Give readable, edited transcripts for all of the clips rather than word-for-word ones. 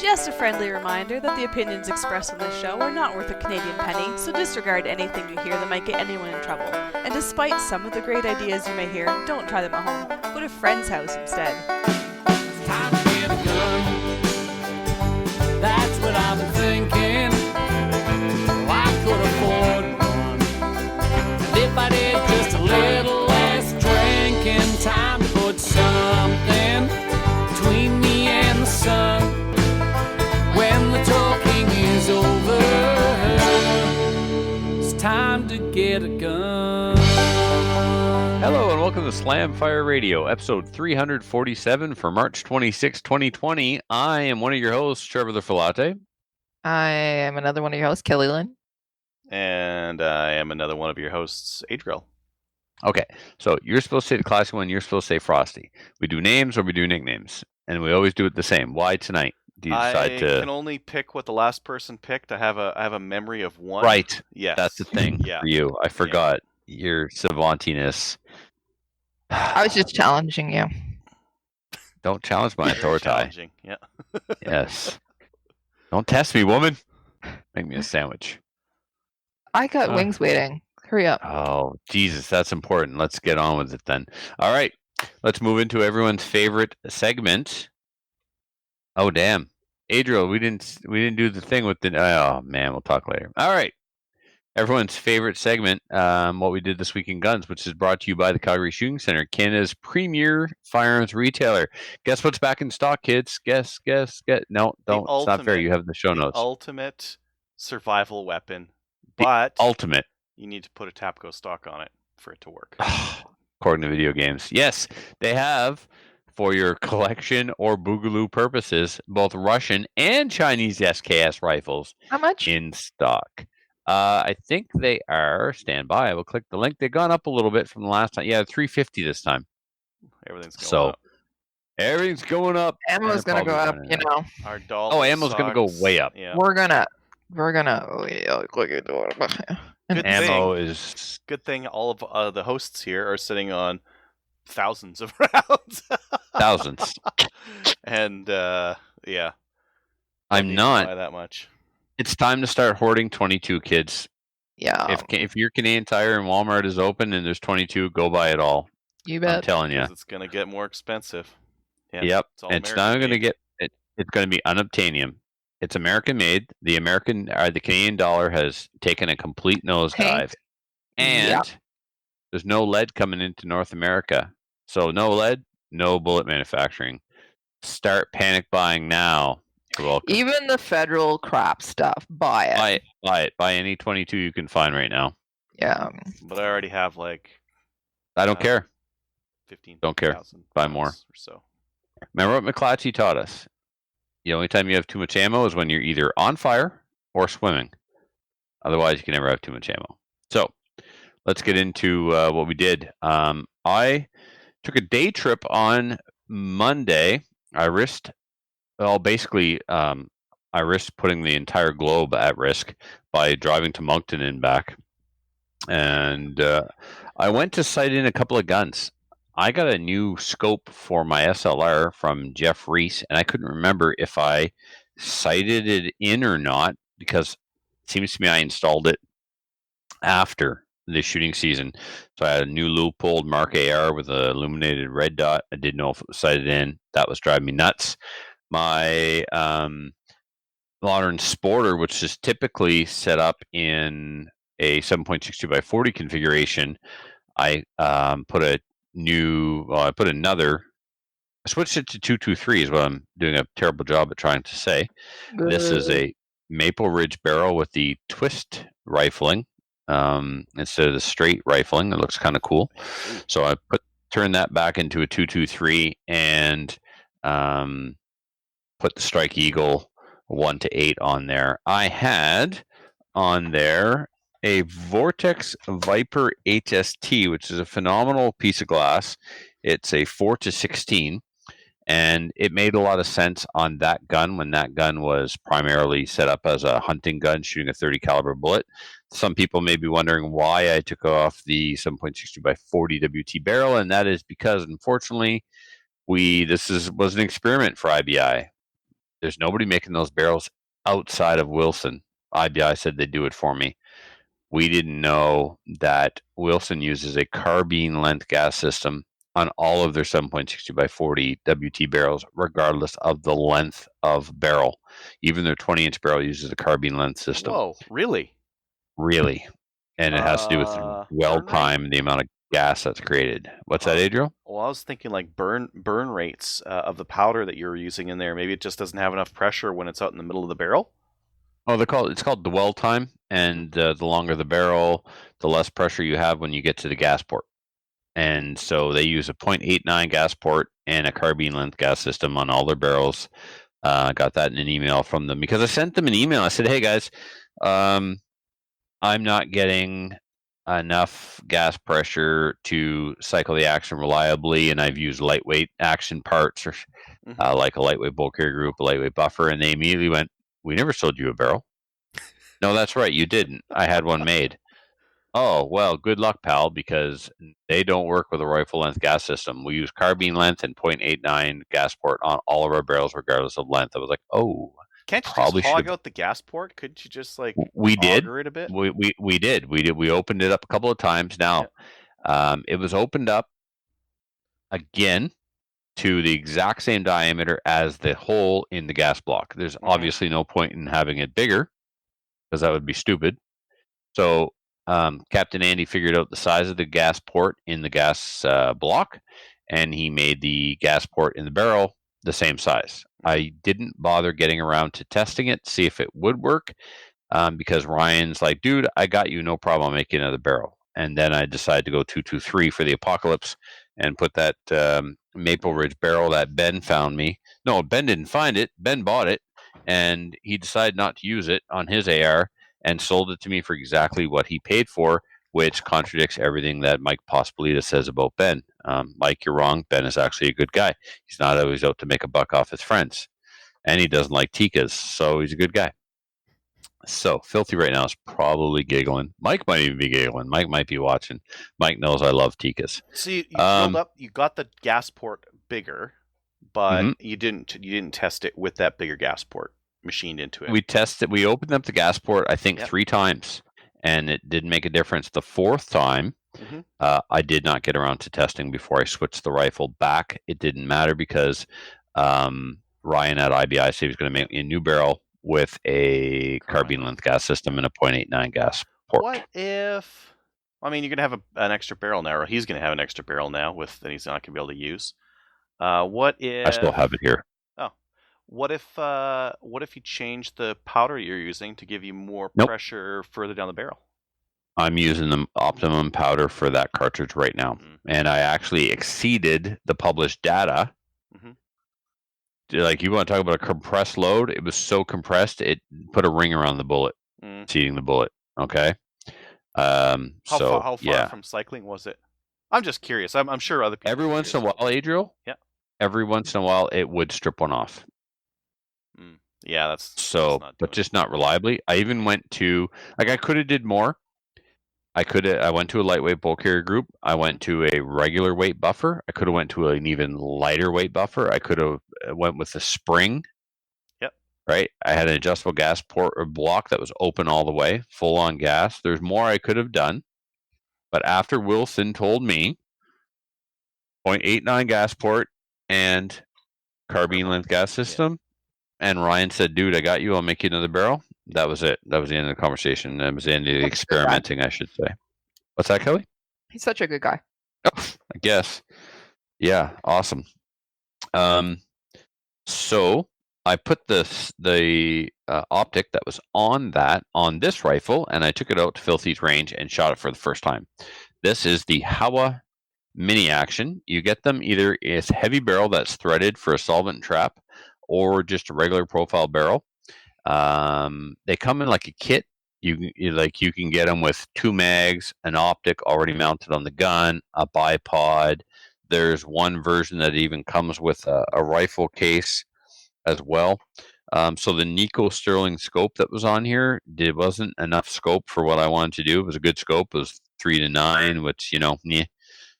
Just a friendly reminder that the opinions expressed on this show are not worth a Canadian penny, so disregard anything you hear that might get anyone in trouble. And despite some of the great ideas you may hear, don't try them at home. Go to a friend's house instead. It's time to get a gun. That's what I've been thinking. Well, I could afford one. And if I did just a little less drinking, time to put something between me and the sun. When the talking is over, it's time to get a gun. Hello and welcome to Slam Fire Radio, episode 347 for March 26, 2020. I am one of your hosts, Trevor the Filate. I am another one of your hosts, Caillin. And I am another one of your hosts, Adriel. Okay, so you're supposed to say the classic one, you're supposed to say Frosty. We do names or we do nicknames, and we always do it the same. Why tonight? Do you decide I to... can only pick what the last person picked. I have a memory of one. Right. Yes. That's the thing for you. I forgot your savantiness. I was just challenging you. Don't challenge my authority. Challenging. Yeah. Yes. Don't test me, woman. Make me a sandwich. I got wings waiting. Hurry up. Oh, Jesus, that's important. Let's get on with it then. All right. Let's move into everyone's favorite segment. Oh, damn. Adriel, we didn't do the thing with the... Oh, man, we'll talk later. All right. Everyone's favorite segment, what we did this week in guns, which is brought to you by the Calgary Shooting Center, Canada's premier firearms retailer. Guess what's back in stock, kids? Guess. No, don't. It's not fair. You have the show notes. Ultimate survival weapon, but ultimate. You need to put a Tapco stock on it for it to work. According to video games. Yes, they have, for your collection or boogaloo purposes, both Russian and Chinese SKS rifles. How much? In stock. I think they are, stand by, I will click the link. They've gone up a little bit from the last time. Yeah, $350 this time. Everything's going up. Everything's going up. Ammo's going to go up, you know. Our dollar ammo's going to go way up. Yeah. We're going to, oh, yeah, look at it. Good ammo thing, is... Good thing all of the hosts here are sitting on thousands of rounds. Thousands. And, yeah. I'm not. Buy that much. It's time to start hoarding 22, kids. Yeah. If your Canadian Tire and Walmart is open and there's 22, go buy it all. You bet. I'm telling you. It's going to get more expensive. Yeah, yep. It's not going to get... It's going to be unobtainium. It's American made. The Canadian dollar has taken a complete nosedive. And there's no lead coming into North America. So no lead, no bullet manufacturing. Start panic buying now. You're welcome. Even the federal crap stuff, buy it. Buy it. Buy any 22 you can find right now. Yeah. But I already have I don't care. 15. Don't care. Buy more. Or so. Remember what McClatchy taught us? The only time you have too much ammo is when you're either on fire or swimming. Otherwise, you can never have too much ammo. So let's get into what we did. I took a day trip on Monday. I risked putting the entire globe at risk by driving to Moncton and back. And I went to sight in a couple of guns. I got a new scope for my SLR from Jeff Reese, and I couldn't remember if I sighted it in or not, because it seems to me I installed it after the shooting season. So I had a new Leupold Mark AR with an illuminated red dot. I didn't know if it was sighted in. That was driving me nuts. My modern Sporter, which is typically set up in a 7.62x40 configuration, I switched it to 223 is what I'm doing a terrible job at trying to say. This is a Maple Ridge barrel with the twist rifling instead of the straight rifling. It looks kind of cool. So I turned that back into a 223 and put the Strike Eagle 1-8 on there. I had on there a Vortex Viper HST, which is a phenomenal piece of glass. It's a 4-16, and it made a lot of sense on that gun when that gun was primarily set up as a hunting gun shooting a 30 caliber bullet. Some people may be wondering why I took off the 7.62x40 WT barrel, and that is because, unfortunately, was an experiment for IBI. There's nobody making those barrels outside of Wilson. IBI said they'd do it for me. We didn't know that Wilson uses a carbine length gas system on all of their 7.60 by 40 WT barrels, regardless of the length of barrel. Even their 20-inch barrel uses a carbine length system. Whoa, really? Really. And it has to do with weld burn rate? time and the amount of gas that's created. What's that, Adriel? Well, I was thinking like burn rates of the powder that you're using in there. Maybe it just doesn't have enough pressure when it's out in the middle of the barrel. Oh, it's called dwell time, and the longer the barrel, the less pressure you have when you get to the gas port. And so they use a 0.89 gas port and a carbine length gas system on all their barrels. I got that in an email from them because I sent them an email. I said, "Hey guys, I'm not getting enough gas pressure to cycle the action reliably, and I've used lightweight action parts or like a lightweight bulk carrier group, a lightweight buffer," and they immediately went, "We never sold you a barrel." No, that's right, you didn't. I had one made. Oh, well, good luck, pal, because they don't work with a rifle length gas system. We use carbine length and 0.89 gas port on all of our barrels, regardless of length. I was like, oh, can't you probably just hog out the gas port? Couldn't you just like we did auger it a bit? We did. We opened it up a couple of times. Now, it was opened up again to the exact same diameter as the hole in the gas block. There's obviously no point in having it bigger because that would be stupid. So Captain Andy figured out the size of the gas port in the gas block, and he made the gas port in the barrel the same size. I didn't bother getting around to testing it, see if it would work, because Ryan's like, dude, I got you, no problem, I'll make you another barrel. And then I decided to go 223 for the Apocalypse and put that Maple Ridge barrel that Ben found me. No, Ben didn't find it. Ben bought it, and he decided not to use it on his AR and sold it to me for exactly what he paid for, which contradicts everything that Mike Pospolita says about Ben. Mike, you're wrong. Ben is actually a good guy. He's not always out to make a buck off his friends. And he doesn't like Tikas, so he's a good guy. So, Filthy right now is probably giggling. Mike might even be giggling. Mike might be watching. Mike knows I love Tikas. So you filled up, you got the gas port bigger, but you didn't test it with that bigger gas port machined into it. We opened up the gas port, I think, 3 times, and it didn't make a difference. The 4th time, I did not get around to testing before I switched the rifle back. It didn't matter because Ryan at IBI said he was going to make a new barrel with a carbine length gas system and a 0.89 gas port. What if... I mean, you're going to have an extra barrel now, or he's going to have an extra barrel now that he's not going to be able to use. What if... I still have it here. Oh. What if you change the powder you're using to give you more pressure further down the barrel? I'm using the optimum powder for that cartridge right now. And I actually exceeded the published data. Like, you want to talk about a compressed load? It was so compressed, it put a ring around the bullet, seating the bullet. Okay. How far from cycling was it? I'm just curious. I'm sure other people. Every once in a while, Adriel. Yeah. Every once in a while, it would strip one off. Yeah, that's but just not reliably. I even went to I could have did more. I went to a lightweight bulk carrier group. I went to a regular weight buffer. I could have went to an even lighter weight buffer. I could have went with a spring. Yep. Right. I had an adjustable gas port or block that was open all the way, full on gas. There's more I could have done, but after Wilson told me 0.89 gas port and carbine length gas system, and Ryan said, "Dude, I got you. I'll make you another barrel." That was it. That was the end of the conversation. That was the end of the experimenting, I should say. What's that, Kelly? He's such a good guy. Oh, I guess. Yeah, awesome. So I put the optic that was on this rifle, and I took it out to Filthy's range and shot it for the first time. This is the Hawa Mini Action. You get them either as heavy barrel that's threaded for a solvent trap, or just a regular profile barrel. They come in like a kit. You can get them with 2 mags, an optic already mounted on the gun, a bipod. There's one version that even comes with a rifle case as well. So the Nico Sterling scope that was on here, it wasn't enough scope for what I wanted to do. It was a good scope. It was 3 to 9, which,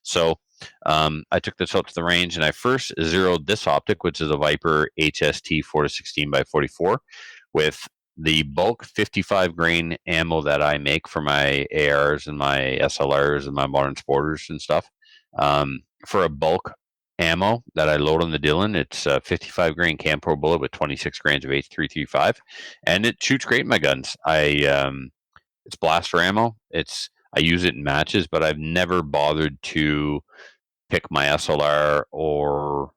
So I took this out to the range, and I first zeroed this optic, which is a Viper HST 4-16 by 44, with the bulk 55 grain ammo that I make for my ARs and my SLRs and my modern sporters and stuff. For a bulk ammo that I load on the Dillon, it's a 55 grain Campro bullet with 26 grains of H335, and it shoots great in my guns. It's blaster ammo. I use it in matches, but I've never bothered to pick my SLR or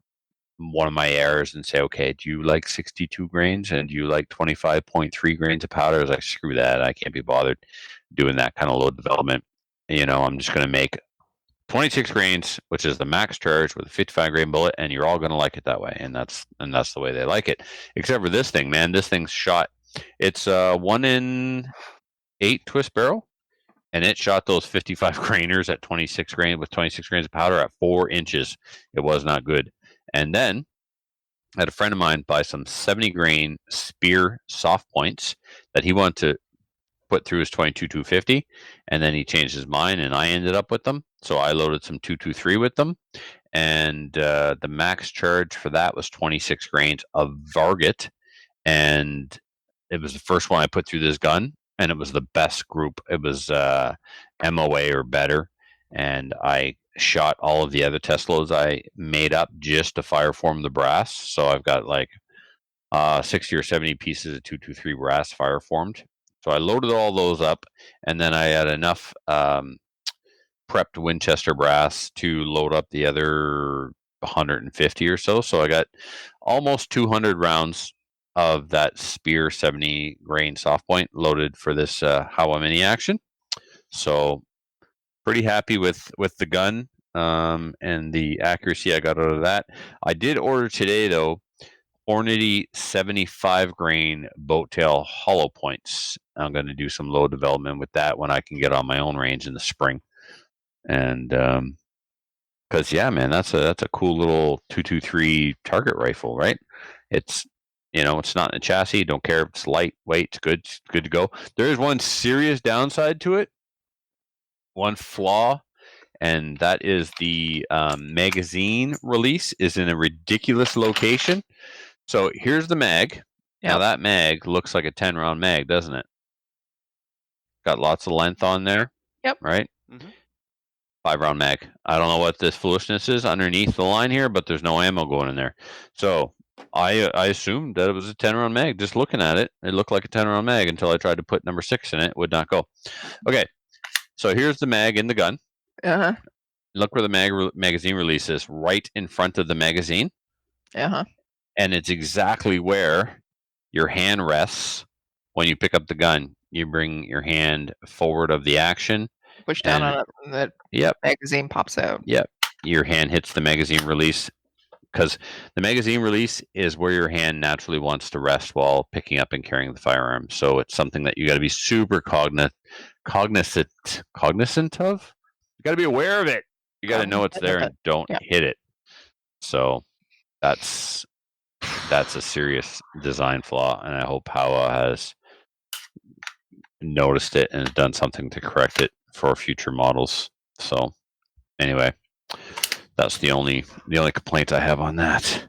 one of my ARs and say, okay, do you like 62 grains and do you like 25.3 grains of powder? I was like, screw that. I can't be bothered doing that kind of load development. I'm just going to make 26 grains, which is the max charge with a 55 grain bullet, and you're all going to like it that way. And that's the way they like it. Except for this thing, man. This thing's shot. It's 1 in 8 twist barrel. And it shot those 55 grainers at 26 grain with 26 grains of powder at 4 inches. It was not good. And then I had a friend of mine buy some 70 grain Spear soft points that he wanted to put through his 22-250, and then he changed his mind, and I ended up with them. So I loaded some 223 with them, and the max charge for that was 26 grains of Varget, and it was the first one I put through this gun. And it was the best group. It was MOA or better. And I shot all of the other test loads I made up just to fire form the brass. So I've got like 60 or 70 pieces of 223 brass fire formed. So I loaded all those up. And then I had enough prepped Winchester brass to load up the other 150 or so. So I got almost 200 rounds of that Spear 70 grain soft point loaded for this Howa mini action. So pretty happy with the gun and the accuracy I got out of that. I did order today though Hornady 75 grain boat tail hollow points. I'm going to do some load development with that when I can get on my own range in the spring. And because yeah, man, that's a cool little 223 target rifle, right? It's it's not in a chassis. Don't care if it's lightweight. It's good to go. There is one serious downside to it, one flaw, and that is the magazine release is in a ridiculous location. So here's the mag. Yep. Now that mag looks like a 10-round mag, doesn't it? Got lots of length on there. Yep. Right? Mm-hmm. 5-round mag. I don't know what this foolishness is underneath the line here, but there's no ammo going in there. So I assumed that it was a 10-round mag. Just looking at it, it looked like a 10-round mag until I tried to put number 6 in it. It would not go. Okay, so here's the mag in the gun. Uh-huh. Look where the magazine release is, right in front of the magazine. Uh-huh. And it's exactly where your hand rests when you pick up the gun. You bring your hand forward of the action. Push down on it, and the magazine pops out. Yep. Your hand hits the magazine release, because the magazine release is where your hand naturally wants to rest while picking up and carrying the firearm. So it's something that you got to be super cognizant of. You got to be aware of it. You got to know it's there and don't hit it. So that's a serious design flaw, and I hope Howa has noticed it and has done something to correct it for future models. So anyway, that's the only complaint I have on that.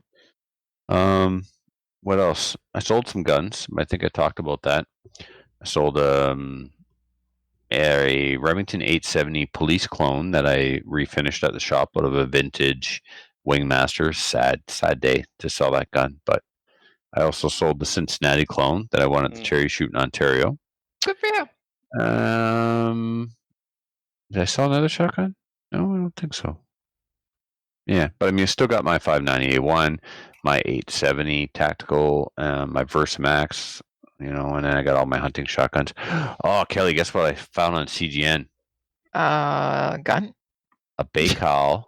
What else? I sold some guns. I think I talked about that. I sold a Remington 870 police clone that I refinished at the shop out of a vintage Wingmaster. Sad day to sell that gun. But I also sold the Cincinnati clone that I won at the Cherry Shoot in Ontario. Good for you. Did I sell another shotgun? No, I don't think so. Yeah, but I mean, I still got my 590A1, my 870 tactical, my Versamax, and then I got all my hunting shotguns. Oh, Kelly, guess what I found on CGN? Gun? A Baikal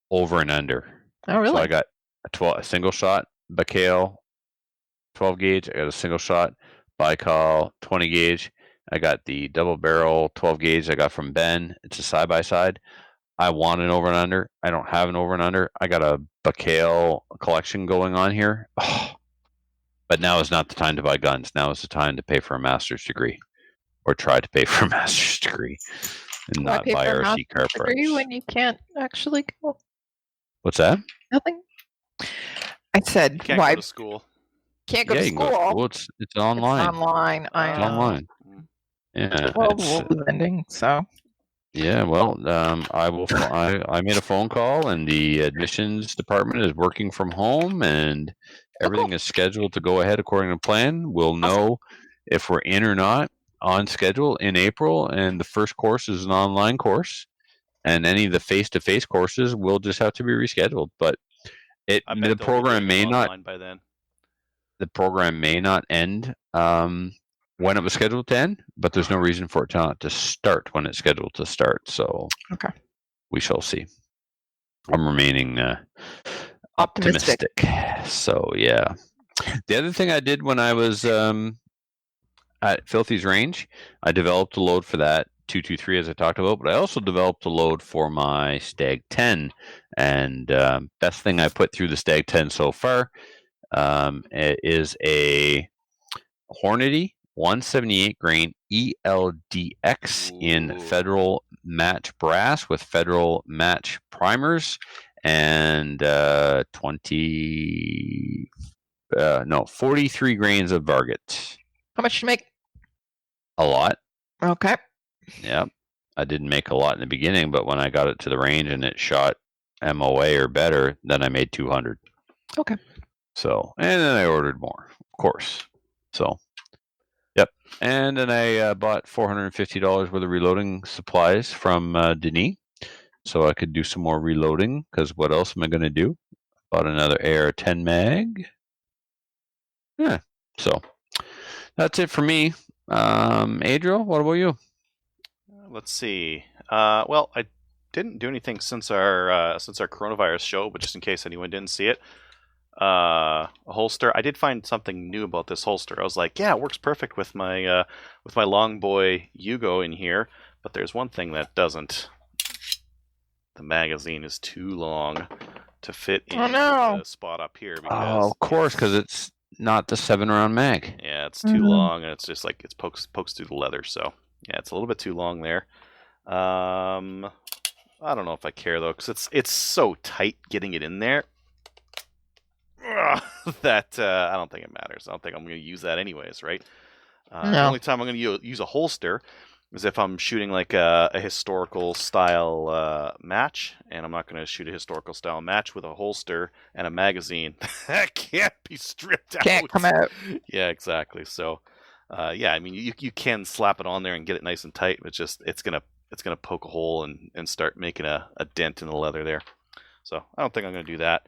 over and under. Oh, really? So I got a single shot Baikal 12 gauge. I got a single shot Baikal 20 gauge. I got the double barrel 12 gauge I got from Ben. It's a side by side. I want an over and under. I don't have an over and under. I got a Baikal collection going on here. Oh. But now is not the time to buy guns. Now is the time to pay for a master's degree, or try to pay for a master's degree. and Why not pay buy for a RC car master's degree parts. when you can't actually go? What's that? Nothing. I said, You can't why go to school. can't go Yeah, to you can go school? to school. It's It's online. online. I It's know. online. Yeah, Well, it's we'll be ending, so. yeah. Well, I made a phone call, and the admissions department is working from home, and everything is scheduled to go ahead according to plan. We'll know if we're in or not on schedule in April, and the first course is an online course, and any of the face-to-face courses will just have to be rescheduled. But I bet the they'll be program doing may them not online by then. end when it was scheduled to end, but there's no reason for it not to start when it's scheduled to start. So Okay. we shall see. I'm remaining Optimistic. So yeah. The other thing I did when I was at Filthy's Range, I developed a load for that 223 as I talked about, but I also developed a load for my Stag 10, and best thing I put through the Stag 10 so far it is a Hornady 178 grain ELDX in Federal Match Brass with Federal Match primers and 43 grains of Varget. How much you make? A lot. Okay. Yeah. I didn't make a lot in the beginning, but when I got it to the range and it shot MOA or better, then I made 200. Okay. So, and then I ordered more, of course. So, yep. And then I bought $450 worth of reloading supplies from Denis, so I could do some more reloading, because what else am I going to do? Bought another AR-10 mag. Yeah, so that's it for me. Adriel, what about you? Let's see. Well, I didn't do anything since our coronavirus show, but just in case anyone didn't see it, a holster. I did find something new about this holster. I was like, yeah, it works perfect with my long boy Yugo in here, but there's one thing that doesn't. The magazine is too long to fit in the spot up here. Because of course, because it's not the 7-round mag. Yeah, it's too long, and it's just like it pokes through the leather. So yeah, it's a little bit too long there. I don't know if I care though, because it's so tight getting it in there that I don't think it matters. I don't think I'm going to use that anyways, right? No. The only time I'm going to use a holster is if I'm shooting like a historical style match, and I'm not going to shoot a historical style match with a holster and a magazine. That can't be stripped out. Can't come out. Yeah, exactly. So, yeah, I mean, you can slap it on there and get it nice and tight, but it's gonna poke a hole and start making a dent in the leather there. So I don't think I'm gonna do that.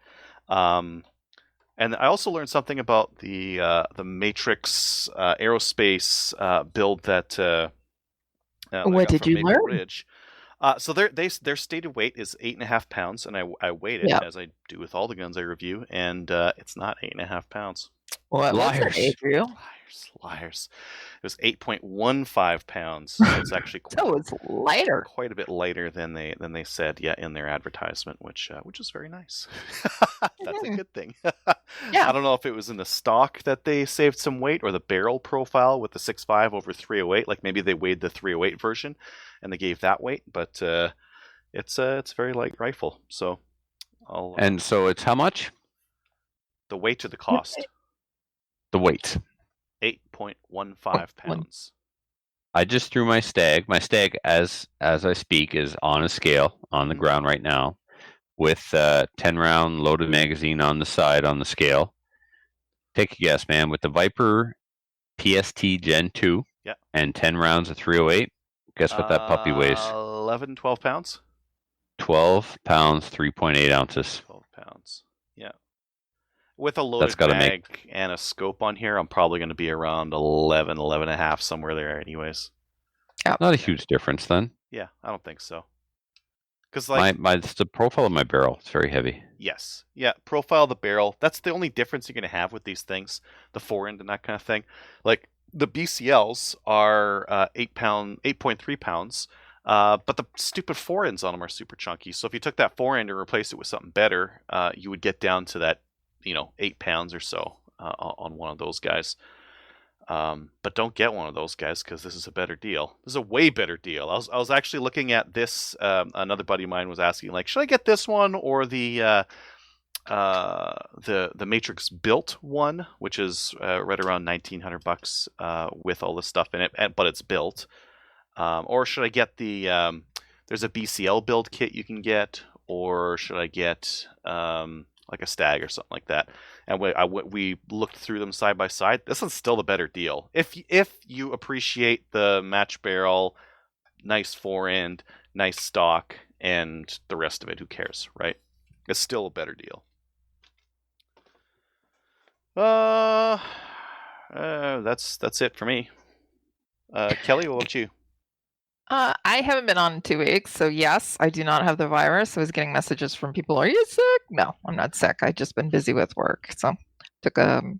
And I also learned something about the Matrix aerospace build that. What did you learn? Ridge. So their stated weight is 8.5 pounds, and I weighed it as I do with all the guns I review, and it's not 8.5 pounds. What? Liars. Adriel? Liars. It was 8.15 pounds. So it's actually it's lighter. Quite a bit lighter than they said, in their advertisement, which is very nice. That's a good thing. Yeah. I don't know if it was in the stock that they saved some weight, or the barrel profile with the 6.5 over 308. Like maybe they weighed the 308 version and they gave that weight, but it's a very light rifle. So and so it's how much? The weight or the cost? The weight. 8.15 pounds. I just threw my stag. My stag, as I speak, is on a scale on the ground right now, with 10-round loaded magazine on the side on the scale. Take a guess, man. With the Viper PST Gen 2 and 10 rounds of 308, guess what that puppy weighs? 11, 12 pounds? 12 pounds, 3.8 ounces. 12 pounds. Yeah. With a loaded mag and a scope on here, I'm probably going to be around 11 and a half, somewhere there anyways. Not a huge difference then. Yeah, I don't think so. Because the profile of my barrel, it's very heavy. Yes. Yeah, profile of the barrel. That's the only difference you're going to have with these things, the forend and that kind of thing. Like, the BCLs are 8.3 pounds, but the stupid forends on them are super chunky. So if you took that forend and replaced it with something better, you would get down to that 8 pounds or so on one of those guys. But don't get one of those, guys, because this is a better deal. This is a way better deal. I was actually looking at this. Another buddy of mine was asking, like, should I get this one or the Matrix built one, which is right around $1,900 with all this stuff in it, but it's built. Or should I get the there's a BCL build kit you can get, or should I get like a Stag or something like that? And we looked through them side by side. This one's still the better deal. If you appreciate the match barrel, nice fore-end, nice stock, and the rest of it, who cares, right? It's still a better deal. That's it for me. Kelly, what about you? I haven't been on in 2 weeks, so yes, I do not have the virus. I was getting messages from people, "Are you sick?" No, I'm not sick. I've just been busy with work. So took 2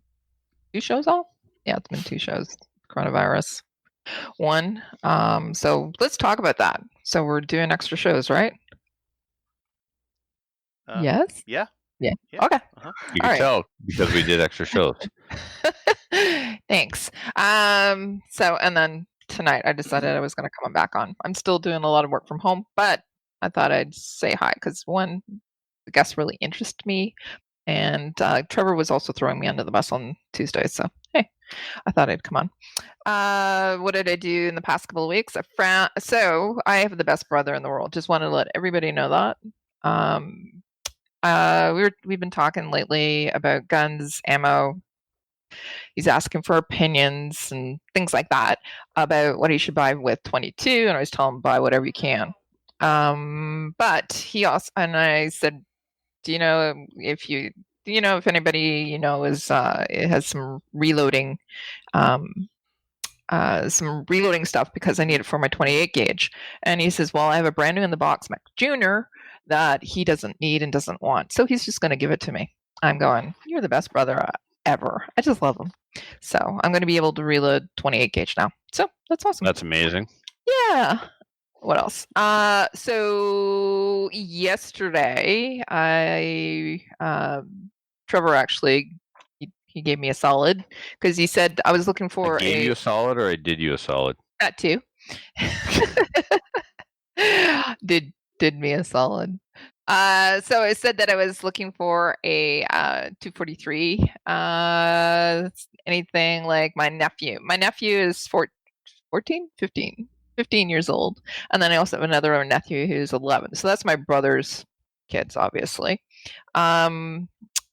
shows off. Yeah, it's been 2 shows. Coronavirus. 1. So let's talk about that. So we're doing extra shows, right? Yes? Yeah. Yeah. Yeah. Okay. You All can right. tell because we did extra shows. Thanks. So and then tonight I decided I was going to come back on. I'm still doing a lot of work from home, but I thought I'd say hi because one, the guests really interest me, and Trevor was also throwing me under the bus on Tuesday. So hey, I thought I'd come on. What did I do in the past couple of weeks? So I have the best brother in the world. Just wanted to let everybody know that. We've been talking lately about guns, ammo. He's asking for opinions and things like that about what he should buy with 22, and I was telling him buy whatever you can. But he also, and I said, do you know if anybody is it has some reloading stuff because I need it for my 28 gauge. And he says, well, I have a brand new in the box Mac Jr. that he doesn't need and doesn't want. So he's just going to give it to me. I'm going, you're the best brother ever. I just love him. So I'm going to be able to reload 28 gauge now. So that's awesome. That's amazing. Yeah. What else? So yesterday Trevor actually, he gave me a solid because he said I was looking for I gave you a solid or I did you a solid? That too. did me a solid. So I said that I was looking for a 243. Anything like my nephew. My nephew is 15 years old. And then I also have another nephew who's 11. So that's my brother's kids, obviously.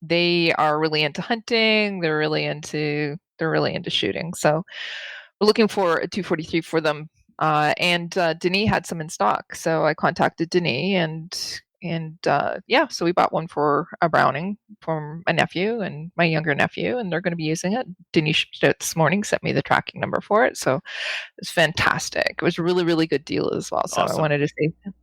They are really into hunting. They're really into shooting. So we're looking for a 243 for them. And Denis had some in stock. So I contacted Denis and so we bought one for a Browning for my nephew and my younger nephew, and they're going to be using it. Denis shipped it this morning, sent me the tracking number for it, so it's fantastic. It was a really, really good deal as well. So Awesome.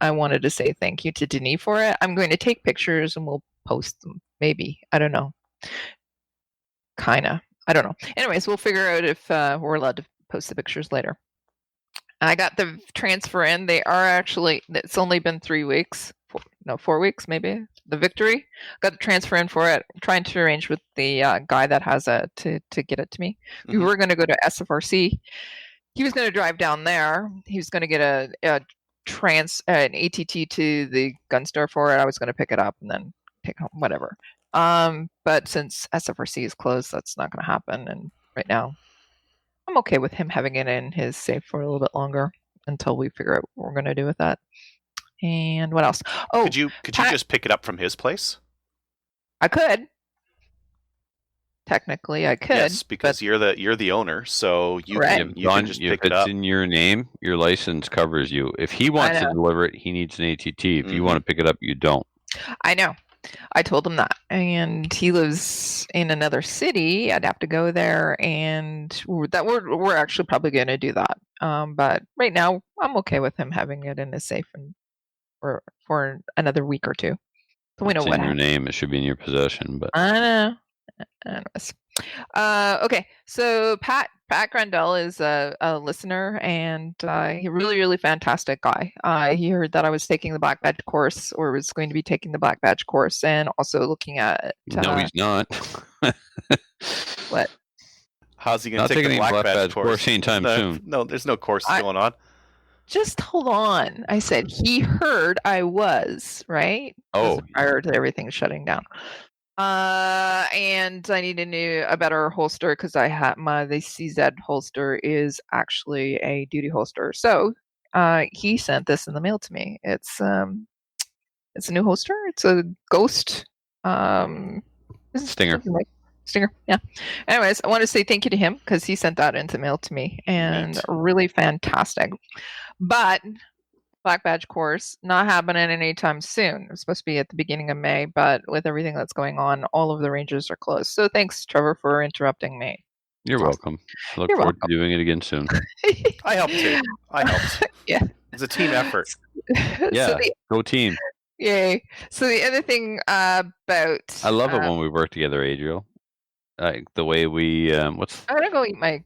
I wanted to say thank you to Denis for it. I'm going to take pictures and we'll post them. Maybe, I don't know. Kinda, I don't know. Anyways, we'll figure out if we're allowed to post the pictures later. I got the transfer in. They are actually. It's only been 3 weeks. 4 weeks maybe. The Victory got the transfer in for it. I'm trying to arrange with the guy that has it to get it to me. We were going to go to SFRC. He was going to drive down there. He was going to get an ATT to the gun store for it. I was going to pick it up and then take home whatever. But since SFRC is closed, that's not going to happen. And right now, I'm okay with him having it in his safe for a little bit longer until we figure out what we're going to do with that. And what else? Oh, could you just pick it up from his place? I could. Technically, I could. Yes, because you're the owner, so you can just pick it up. If it's in your name, your license covers you. If he wants to deliver it, he needs an ATT. If you want to pick it up, you don't. I know. I told him that, and he lives in another city. I'd have to go there, and we're actually probably going to do that. But right now, I'm okay with him having it in his safe and for another week or two. So we know what in your name. It should be in your possession, but I know. Anyways. Okay, so Pat Grandel is a listener, and he's a really, really fantastic guy. He heard that I was taking the Black Badge course, or was going to be taking the Black Badge course, and also looking at... no, he's not. What? How's he going Not to take taking the any black badge course? anytime soon. No, there's no courses going on. Just hold on. I said he heard I was, right? Oh. Prior to everything shutting down. And I need a better holster because I had the CZ holster is actually a duty holster. So he sent this in the mail to me. It's a new holster. It's a Ghost Stinger. Stinger, yeah. Anyways, I want to say thank you to him because he sent that into mail to me and really fantastic. But Black Badge course not happening anytime soon. It's supposed to be at the beginning of May, but with everything that's going on, all of the ranges are closed. So thanks, Trevor, for interrupting me. You're welcome. Look forward to doing it again soon. I helped too. Yeah. It's a team effort. Yeah, go team. Yay. So the other thing about... I love it when we work together, Adriel. Like the way we I'm gonna go eat my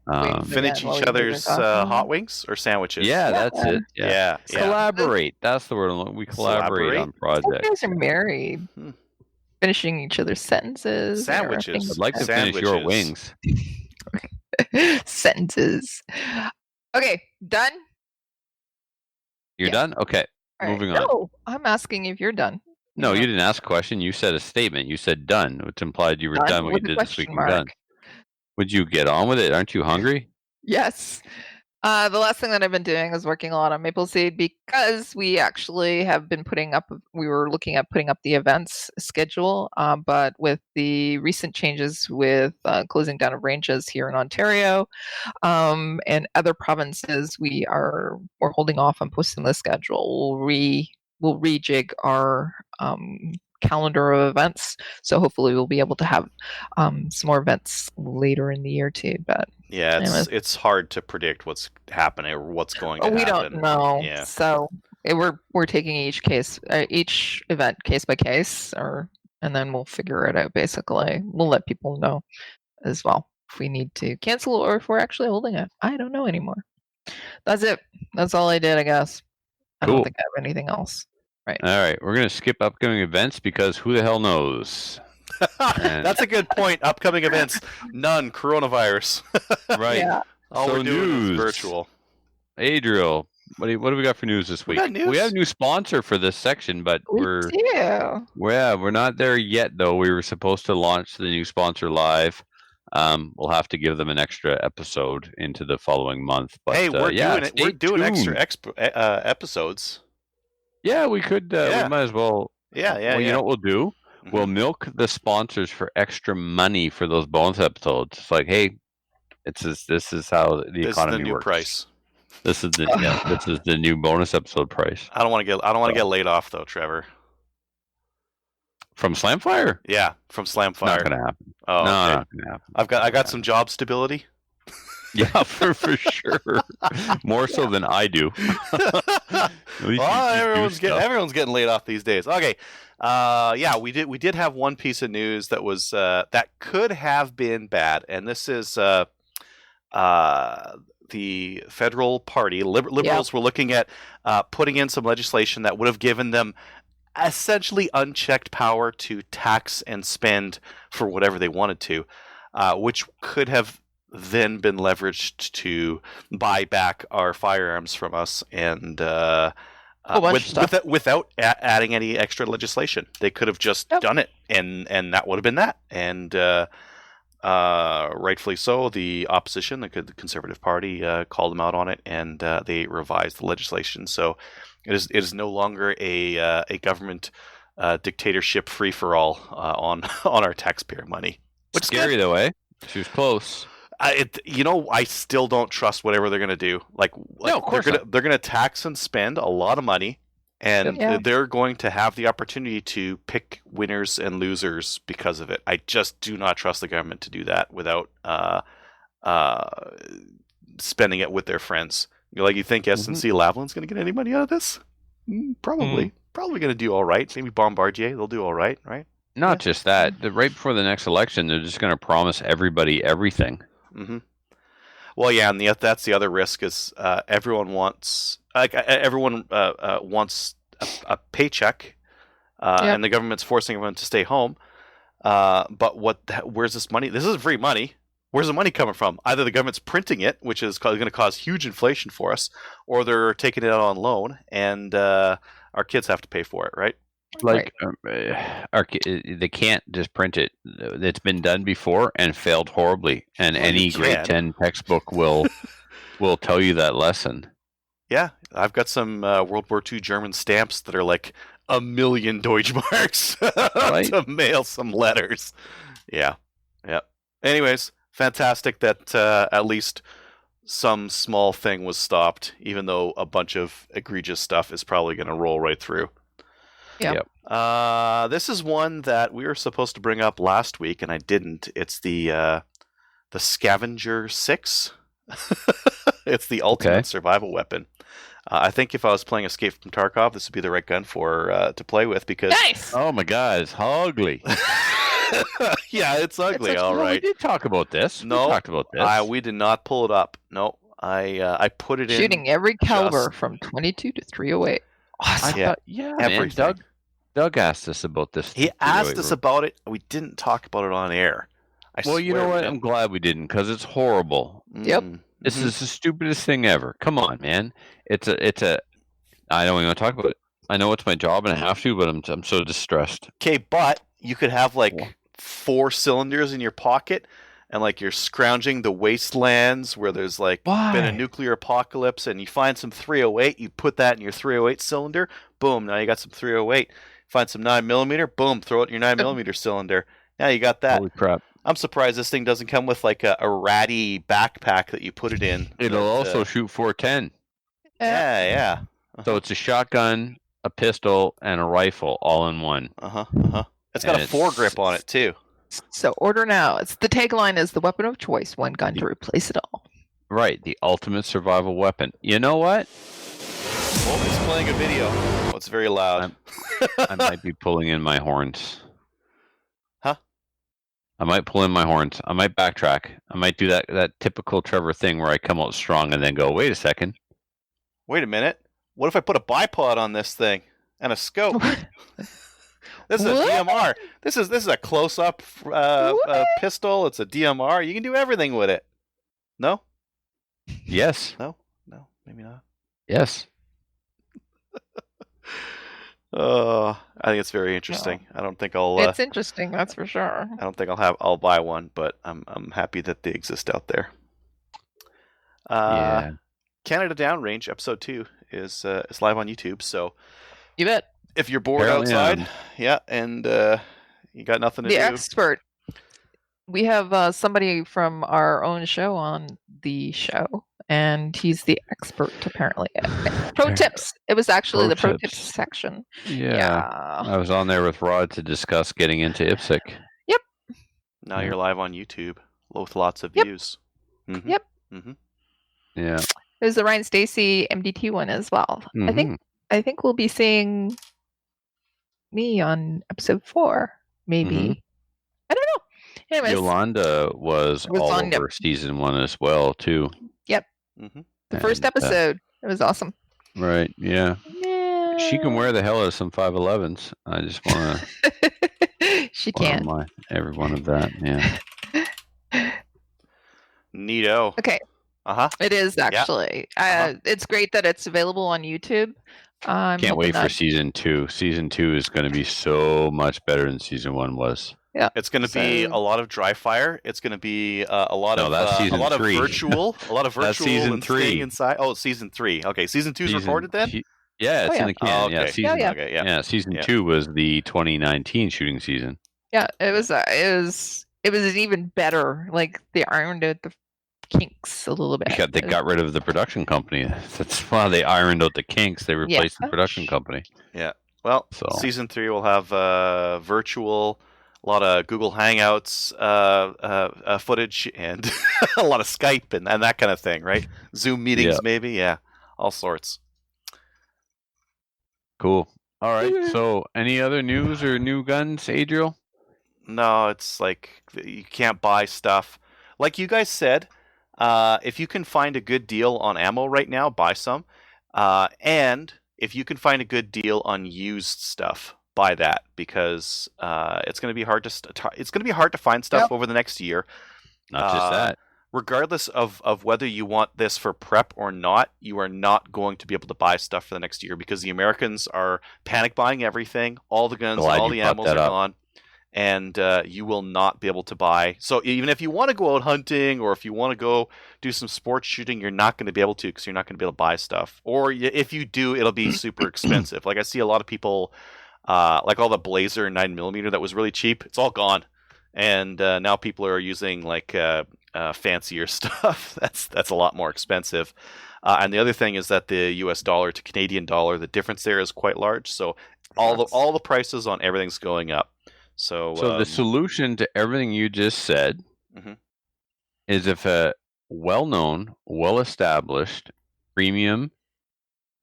finish each other's hot wings or sandwiches. Yeah, that's it. Yeah. Collaborate. That's the word. We collaborate on projects. You guys are married. Finishing each other's sentences. Sandwiches. I'd like to finish your wings. Sentences. Okay, done? You're done? Okay. All moving right. on. No, I'm asking if you're done. No, you didn't ask a question. You said a statement. You said done, which implied you were done what you did this week and done. Would you get on with it? Aren't you hungry? Yes. The last thing that I've been doing is working a lot on Maple Seed because we actually have been we were looking at putting up the events schedule, but with the recent changes with closing down of ranges here in Ontario and other provinces, we're holding off on posting the schedule. We'll rejig our calendar of events, so hopefully we'll be able to have some more events later in the year too. But yeah, it's hard to predict what's happening or what's going to happen. We don't know. Yeah. So we're taking each event case by case, and then we'll figure it out. Basically, we'll let people know as well if we need to cancel or if we're actually holding it. I don't know anymore. That's it. That's all I did, I guess. I don't think I have anything else. Right. All right. We're going to skip upcoming events because who the hell knows? That's a good point. Upcoming events, none. Coronavirus. Right. Yeah. All we're doing is virtual. Adriel, what do we got for news this week? We have a new sponsor for this section, but we're not there yet, though. We were supposed to launch the new sponsor live. We'll have to give them an extra episode into the following month. But hey, we're doing extra episodes. Yeah, we could. We might as well. Yeah. Well, you know what we'll do? Mm-hmm. We'll milk the sponsors for extra money for those bonus episodes. It's like, hey, this is how the economy works. This is the new price. This is the new bonus episode price. I don't want to get laid off though, Trevor. From Slamfire? Yeah, from Slamfire. Not gonna happen. Oh, no, okay. not gonna happen. I got some job stability. Yeah, for sure. More so than I do. Everyone's getting laid off these days. Okay. We did have one piece of news that was that could have been bad, and this is the federal party liberals were looking at putting in some legislation that would have given them essentially unchecked power to tax and spend for whatever they wanted to, which could have then been leveraged to buy back our firearms from us and without adding any extra legislation. They could have just done it, and that would have been that. And rightfully so, the opposition, the Conservative Party, called them out on it, and they revised the legislation. So it is no longer a government dictatorship free for all on our taxpayer money. Which is scary though, eh? She was close. I still don't trust whatever they're going to do. No, of course they're going to tax and spend a lot of money, and they're going to have the opportunity to pick winners and losers because of it. I just do not trust the government to do that without spending it with their friends. You think SNC Lavalin's going to get any money out of this? Probably. Probably going to do all right. Maybe Bombardier, they'll do all right, right? Not just that. Right before the next election, they're just going to promise everybody everything. Mm-hmm. Well, yeah, and that's the other risk is everyone wants a paycheck, and the government's forcing everyone to stay home. But where's this money? This isn't free money. where's the money coming from? Either the government's printing it, which is going to cause huge inflation for us, or they're taking it out on loan, and our kids have to pay for it, right? Like, they can't just print it. It's been done before and failed horribly. And Well, any you grade can. 10 textbook will tell you that lesson. Yeah, I've got some World War II German stamps that are like 1,000,000 Deutschmarks Right. to mail some letters. Yeah. Anyways, fantastic that at least some small thing was stopped, even though a bunch of egregious stuff is probably going to roll right through. Yeah. Yep. This is one that we were supposed to bring up last week, and I didn't. It's the Scavenger 6. It's the ultimate survival weapon. I think if I was playing Escape from Tarkov, this would be the right gun for to play with because. Nice. Oh my God, it's ugly. Yeah, it's ugly. It's All no, right. We did talk about this. No, we talked about this. We did not pull it up. No, I put it in. Shooting every caliber from 22 to 308. Awesome. Yeah. Man, Everything. Doug asked us about this. He asked us about it. We didn't talk about it on air. Well, you know what? I'm glad we didn't because it's horrible. Yep. This is the stupidest thing ever. Come on, man. It's a. I don't even want to talk about it. I know it's my job and I have to, but I'm so distressed. Okay, but you could have like 4 cylinders in your pocket, and like you're scrounging the wastelands where there's like been a nuclear apocalypse, and you find some 308. You put that in your 308 cylinder. Boom! Now you got some 308. Find some 9mm. Boom! Throw it in your 9mm cylinder. Now you got that. Holy crap! I'm surprised this thing doesn't come with like a ratty backpack that you put it in. It'll also shoot 410. Yeah. So it's a shotgun, a pistol, and a rifle all in one. It's got a foregrip on it too. So order now. It's the tagline is the weapon of choice, one gun to replace it all. Right, the ultimate survival weapon. You know what? Oh, it's playing a video. Oh, it's very loud. I might be pulling in my horns. Huh? I might pull in my horns. I might backtrack. I might do that typical Trevor thing where I come out strong and then go, wait a second. Wait a minute. What if I put a bipod on this thing and a scope? This is a DMR. This is a close-up pistol. It's a DMR. You can do everything with it. No? Yes. No, maybe not. Yes. I think it's very interesting. I don't think I'll. It's interesting, that's for sure. I don't think I'll buy one, but I'm happy that they exist out there. Yeah. Canada Downrange episode 2 is live on YouTube. So You bet. if you're bored Apparently outside, and you got nothing to The do, expert. We have somebody from our own show on the show, and he's the expert apparently. Pro tips. It was actually Pro the pro tips. tips section. Yeah. I was on there with Rod to discuss getting into IPSC. Yep. now you're live on YouTube with lots of views. Mm-hmm. Yep. Mm-hmm. Yeah. There's the Ryan Stacy MDT one as well. I think we'll be seeing me on episode 4, maybe. Mhm. I don't know. Anyways, Yolanda was all over season 1 as well, too. Mm-hmm. the first and, episode. It was awesome. Right, yeah. Yeah. She can wear the hell out of some 511s. I just want She to can. every one of that, yeah. Neato. Okay. It is actually. It's great that it's available on YouTube. Can't wait for season 2. Season 2 is going to be so much better than season 1 was. Yeah. It's going to be a lot of dry fire. It's going to be a lot of season 3. virtual, That's season and 3 staying inside. Oh, it's season 3. Okay, season 2's recorded then. Yeah, it's in the can. okay. Yeah, season, Okay, yeah. Season 2 was the 2019 shooting season. Yeah, it was an even better. Like they ironed out the kinks a little bit. They got rid of the production company. That's why they ironed out the kinks. They replaced the production company. Yeah. Well, season 3 will have virtual, a lot of Google Hangouts footage, and a lot of Skype and that kind of thing, right? Zoom meetings, maybe. Yeah, all sorts. Cool. All right. So, any other news or new guns, Adriel? No, it's like you can't buy stuff. Like you guys said, if you can find a good deal on ammo right now, buy some. And if you can find a good deal on used stuff, buy that, because it's going to be hard to find stuff over the next year. Not just that. Regardless of whether you want this for prep or not, you are not going to be able to buy stuff for the next year because the Americans are panic buying everything. All the guns, Glad all you the brought animals that are up. gone. And you will not be able to buy. So even if you want to go out hunting or if you want to go do some sports shooting, you're not going to be able to because you're not going to be able to buy stuff. Or if you do, it'll be super expensive. Like I see a lot of people, like all the Blazer 9mm that was really cheap. It's all gone. And now people are using like fancier stuff. That's a lot more expensive. And the other thing is that the U.S. dollar to Canadian dollar, the difference there is quite large. So all the prices on everything's going up. So the solution to everything you just said is if a well-known, well-established, premium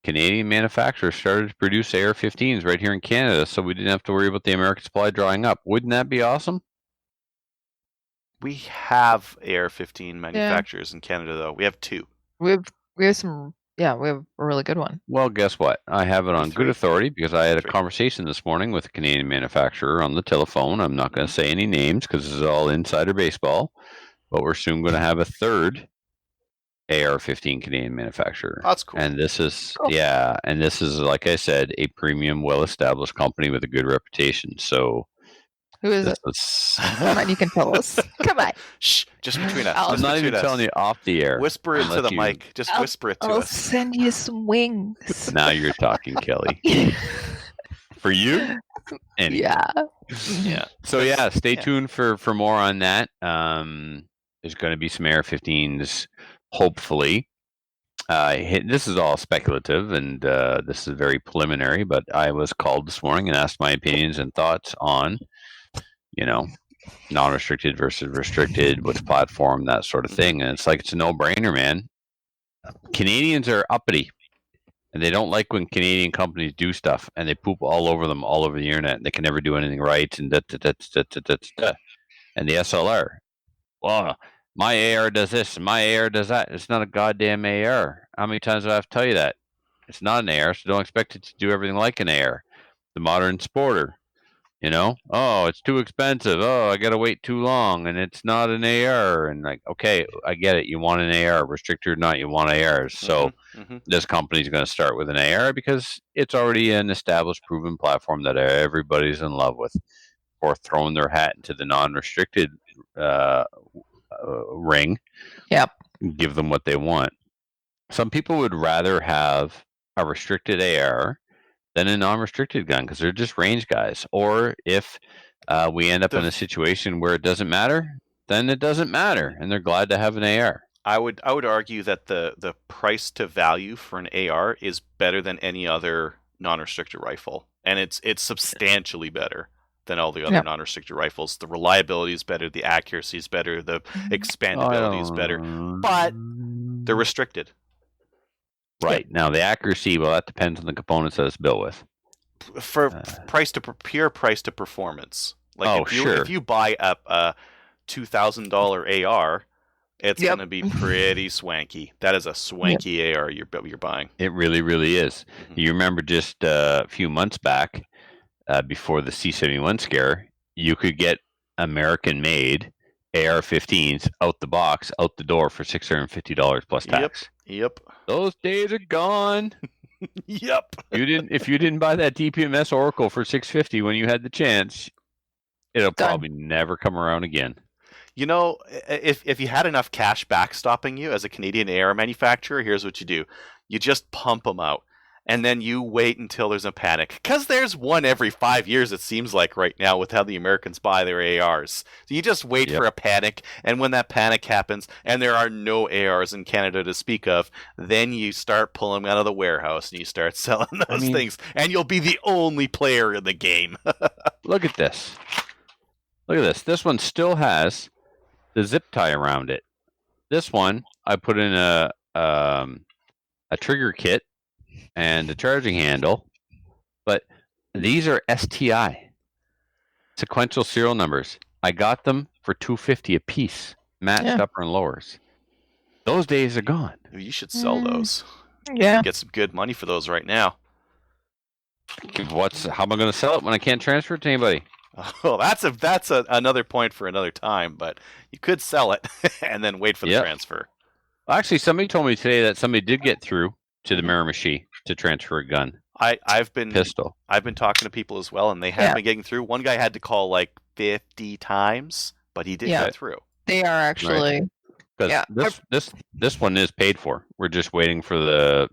Canadian manufacturer started to produce AR-15s right here in Canada, so we didn't have to worry about the American supply drying up. Wouldn't that be awesome? we have AR-15 manufacturers in Canada, though. We have 2. We have some. Yeah, we have a really good one. Well, guess what? I have it on good 3. authority because I had a 3. conversation this morning with a Canadian manufacturer on the telephone. I'm not going to say any names because this is all insider baseball, but we're soon going to have a third AR-15 Canadian manufacturer. That's cool. And this is, Cool. and this is, like I said, a premium, well-established company with a good reputation. So Who is this it? is, Come on, you can tell us. Come on. Shh, just between us. I'm I'm just not even between us. telling you off the air. Whisper into unless the you- mic. Just I'll- whisper it to I'll us. send you some wings. Now you're talking, Kelly. For you? Anyway. Yeah. Yeah. So yeah, stay Yeah. tuned for more on that. There's going to be some AR-15s, hopefully. This is all speculative, and this is very preliminary. But I was called this morning and asked my opinions and thoughts on, non-restricted versus restricted, which platform, that sort of thing. And it's like it's a no-brainer, man. Canadians are uppity. And they don't like when Canadian companies do stuff and they poop all over them, all over the internet. And they can never do anything right. And And the SLR, well, my AR does this and my AR does that. It's not a goddamn AR. How many times do I have to tell you that? It's not an AR, so don't expect it to do everything like an AR. The modern sporter, oh, it's too expensive. Oh, I got to wait too long, and it's not an AR. And like, okay, I get it. You want an AR, restricted or not, you want ARs. So this company's going to start with an AR because it's already an established, proven platform that everybody's in love with, or throwing their hat into the non-restricted ring. Yep. Give them what they want. Some people would rather have a restricted AR than a non-restricted gun because they're just range guys. Or if we end up in a situation where it doesn't matter, then it doesn't matter, and they're glad to have an AR. I would argue that the price to value for an AR is better than any other non-restricted rifle, and it's substantially better than all the other non-restricted rifles. The reliability is better, the accuracy is better, the expandability is better, but they're restricted. Right. Now, the accuracy, well, that depends on the components that it's built with. For pure price to performance. Like if you buy a $2,000 AR, it's going to be pretty swanky. That is a swanky AR you're buying. It really, really is. You remember just a few months back, before the C-71 scare, you could get American-made AR-15s out the box, out the door for $650 plus tax. Yep. Those days are gone. Yep. If you didn't buy that DPMS Oracle for $650 when you had the chance, it'll probably never come around again. If you had enough cash backstopping you as a Canadian AR manufacturer, here's what you do. You just pump them out. And then you wait until there's a panic. Because there's one every 5 years, it seems like right now, with how the Americans buy their ARs. So you just wait for a panic, and when that panic happens, and there are no ARs in Canada to speak of, then you start pulling them out of the warehouse, and you start selling those things. And you'll be the only player in the game. Look at this. Look at this. This one still has the zip tie around it. This one, I put in a trigger kit and a charging handle, but these are STI, sequential serial numbers. I got them for $250 a piece, matched upper and lowers. Those days are gone. You should sell those. Yeah. Get some good money for those right now. How am I going to sell it when I can't transfer it to anybody? Well, that's another point for another time. But you could sell it and then wait for the Yep. transfer. Actually, somebody told me today that somebody did get through to the Miramichi to transfer a gun. I've been Pistol. I've been talking to people as well, and they have been getting through. One guy had to call like 50 times, but he did Yeah. get through. They are actually. Because Yeah. this one is paid for. We're just waiting for the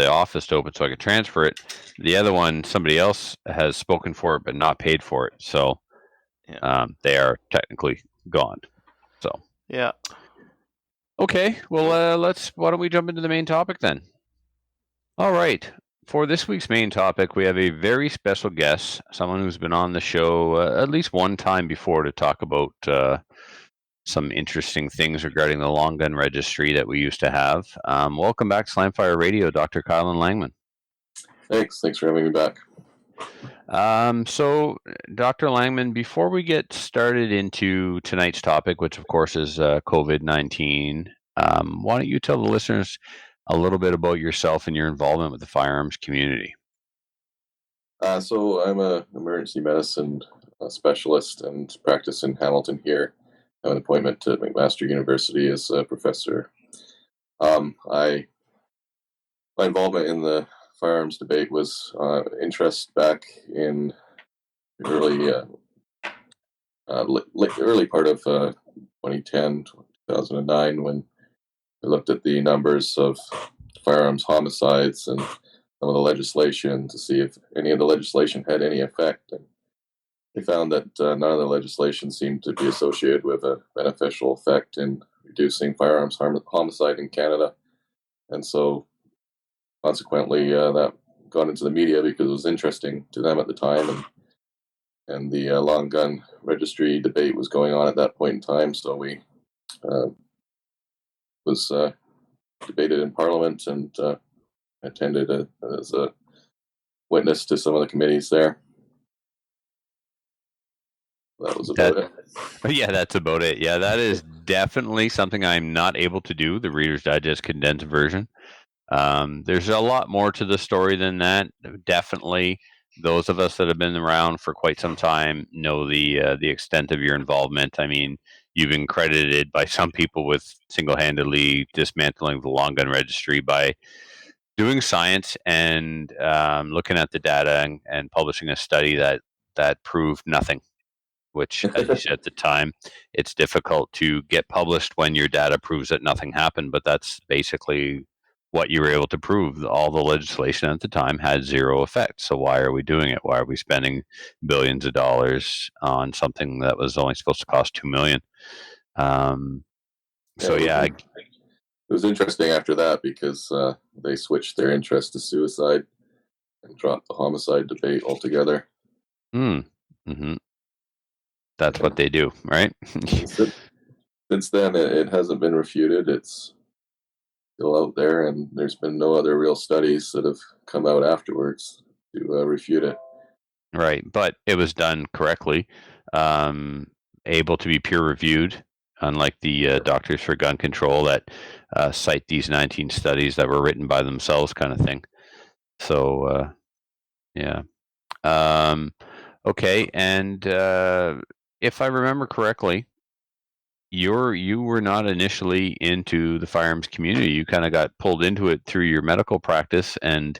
office to open so I can transfer it. The other one, somebody else has spoken for it but not paid for it, so they are technically gone. So yeah. Okay, well, why don't we jump into the main topic then? All right. For this week's main topic, we have a very special guest, someone who's been on the show at least one time before to talk about some interesting things regarding the long gun registry that we used to have. Welcome back, Slamfire Radio, Dr. Caillin Langmann. Thanks for having me back. So, Dr. Langmann, before we get started into tonight's topic, which of course is COVID-19, why don't you tell the listeners a little bit about yourself and your involvement with the firearms community? So I'm an emergency medicine specialist and practice in Hamilton here. I have an appointment to McMaster University as a professor. My involvement in the firearms debate was interest back in the early part of 2010, 2009, when we looked at the numbers of firearms homicides and some of the legislation to see if any of the legislation had any effect. And we found that none of the legislation seemed to be associated with a beneficial effect in reducing firearms homicide in Canada. And so consequently, that got into the media because it was interesting to them at the time, and the long gun registry debate was going on at that point in time. So we was debated in Parliament and attended as a witness to some of the committees there. That was about it. Yeah, that's about it. Yeah, that is definitely something I'm not able to do, the Reader's Digest condensed version. There's a lot more to the story than that. Definitely, those of us that have been around for quite some time know the extent of your involvement. I mean, you've been credited by some people with single-handedly dismantling the long gun registry by doing science and looking at the data and publishing a study that proved nothing. Which, as you said at the time, it's difficult to get published when your data proves that nothing happened. But that's basically what you were able to prove. All the legislation at the time had zero effect. So why are we doing it? Why are we spending billions of dollars on something that was only supposed to cost $2 million? It was interesting after that because they switched their interest to suicide and dropped the homicide debate altogether. Mm-hmm. That's what they do, right? Since then, it hasn't been refuted. It's still out there, and there's been no other real studies that have come out afterwards to refute it. Right, but it was done correctly, able to be peer-reviewed, unlike the Doctors for Gun Control that cite these 19 studies that were written by themselves kind of thing. So, yeah. Okay, and if I remember correctly, you were not initially into the firearms community. You kind of got pulled into it through your medical practice and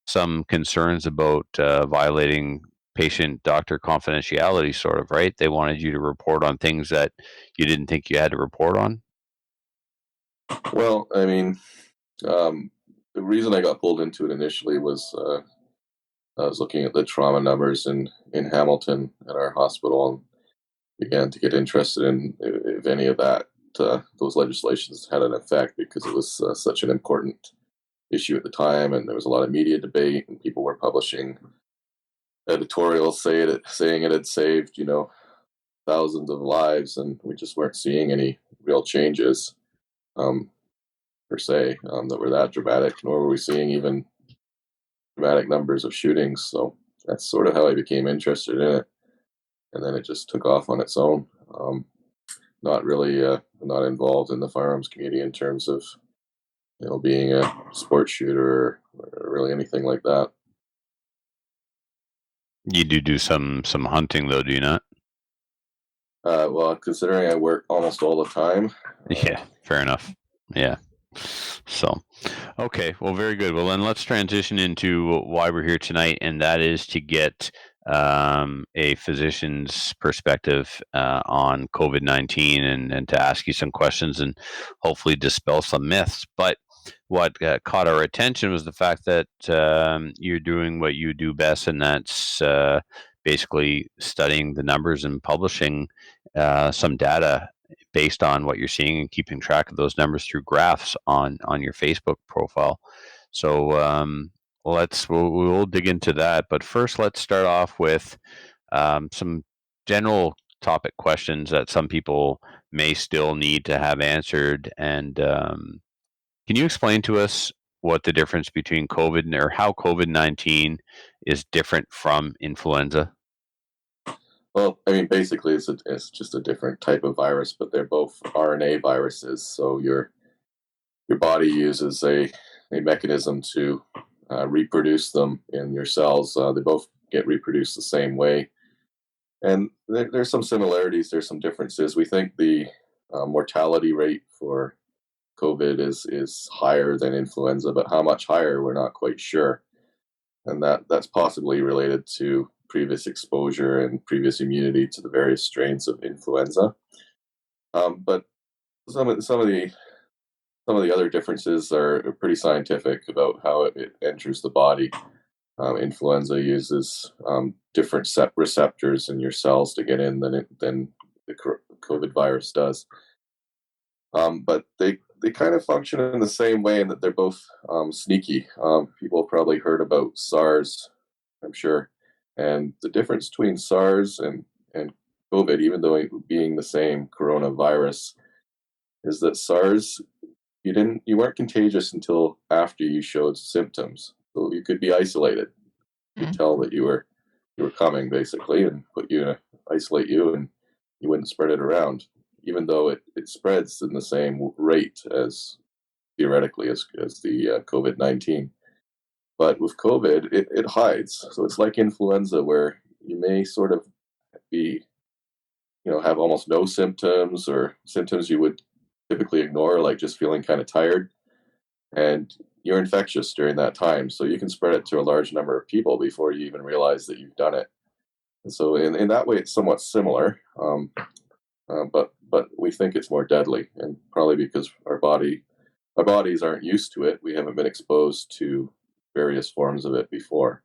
some concerns about violating patient-doctor confidentiality, sort of, right? They wanted you to report on things that you didn't think you had to report on? Well, I mean, the reason I got pulled into it initially was I was looking at the trauma numbers in Hamilton at our hospital and began to get interested in if any of that, those legislations had an effect, because it was such an important issue at the time, and there was a lot of media debate, and people were publishing editorials saying it had saved, thousands of lives, and we just weren't seeing any real changes, per se, that were that dramatic, nor were we seeing even dramatic numbers of shootings. So that's sort of how I became interested in it. And then it just took off on its own. Not really, not involved in the firearms community in terms of, being a sports shooter or really anything like that. You do some hunting though, do you not? Well, considering I work almost all the time. Yeah, fair enough. Yeah. So, okay, well, very good. Well, then let's transition into why we're here tonight, and that is to get a physician's perspective on COVID-19 and to ask you some questions and hopefully dispel some myths. But what caught our attention was the fact that you're doing what you do best, and that's basically studying the numbers and publishing some data based on what you're seeing and keeping track of those numbers through graphs on your Facebook profile. So we'll dig into that. But first, let's start off with some general topic questions that some people may still need to have answered. And can you explain to us what the difference between COVID or how COVID-19 is different from influenza? Well, I mean, basically, it's just a different type of virus, but they're both RNA viruses. So your body uses a mechanism to reproduce them in your cells. They both get reproduced the same way, and there's some similarities. There's some differences. We think the mortality rate for COVID is higher than influenza, but how much higher, we're not quite sure, and that's possibly related to previous exposure and previous immunity to the various strains of influenza. But some of the other differences are pretty scientific about how it enters the body. Influenza uses different receptors in your cells to get in than the COVID virus does. But they kind of function in the same way in that they're both sneaky. People have probably heard about SARS, I'm sure. And the difference between SARS and COVID, even though it being the same coronavirus, is that SARS, you weren't contagious until after you showed symptoms. So you could be isolated. You could tell that you were coming, basically, and isolate you, and you wouldn't spread it around, even though it spreads in the same rate as theoretically as the COVID-19. But with COVID, it hides. So it's like influenza, where you may sort of have almost no symptoms, or symptoms you would typically ignore, like just feeling kind of tired. And you're infectious during that time. So you can spread it to a large number of people before you even realize that you've done it. And so in that way, it's somewhat similar. But we think it's more deadly, and probably because our bodies aren't used to it. We haven't been exposed to various forms of it before.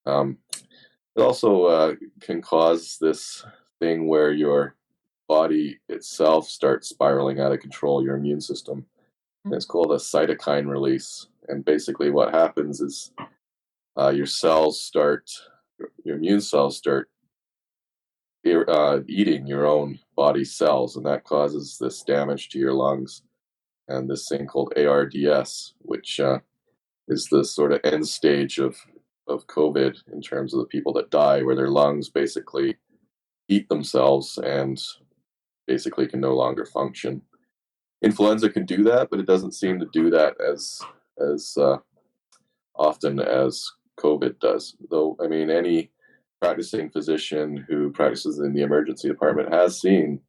It also can cause this thing where your body itself starts spiraling out of control, your immune system. And it's called a cytokine release. And basically what happens is your immune cells start eating your own body cells, and that causes this damage to your lungs and this thing called ARDS, which is the sort of end stage of COVID in terms of the people that die, where their lungs basically eat themselves and basically can no longer function. Influenza can do that, but it doesn't seem to do that as often as COVID does. Though, I mean, any practicing physician who practices in the emergency department has seen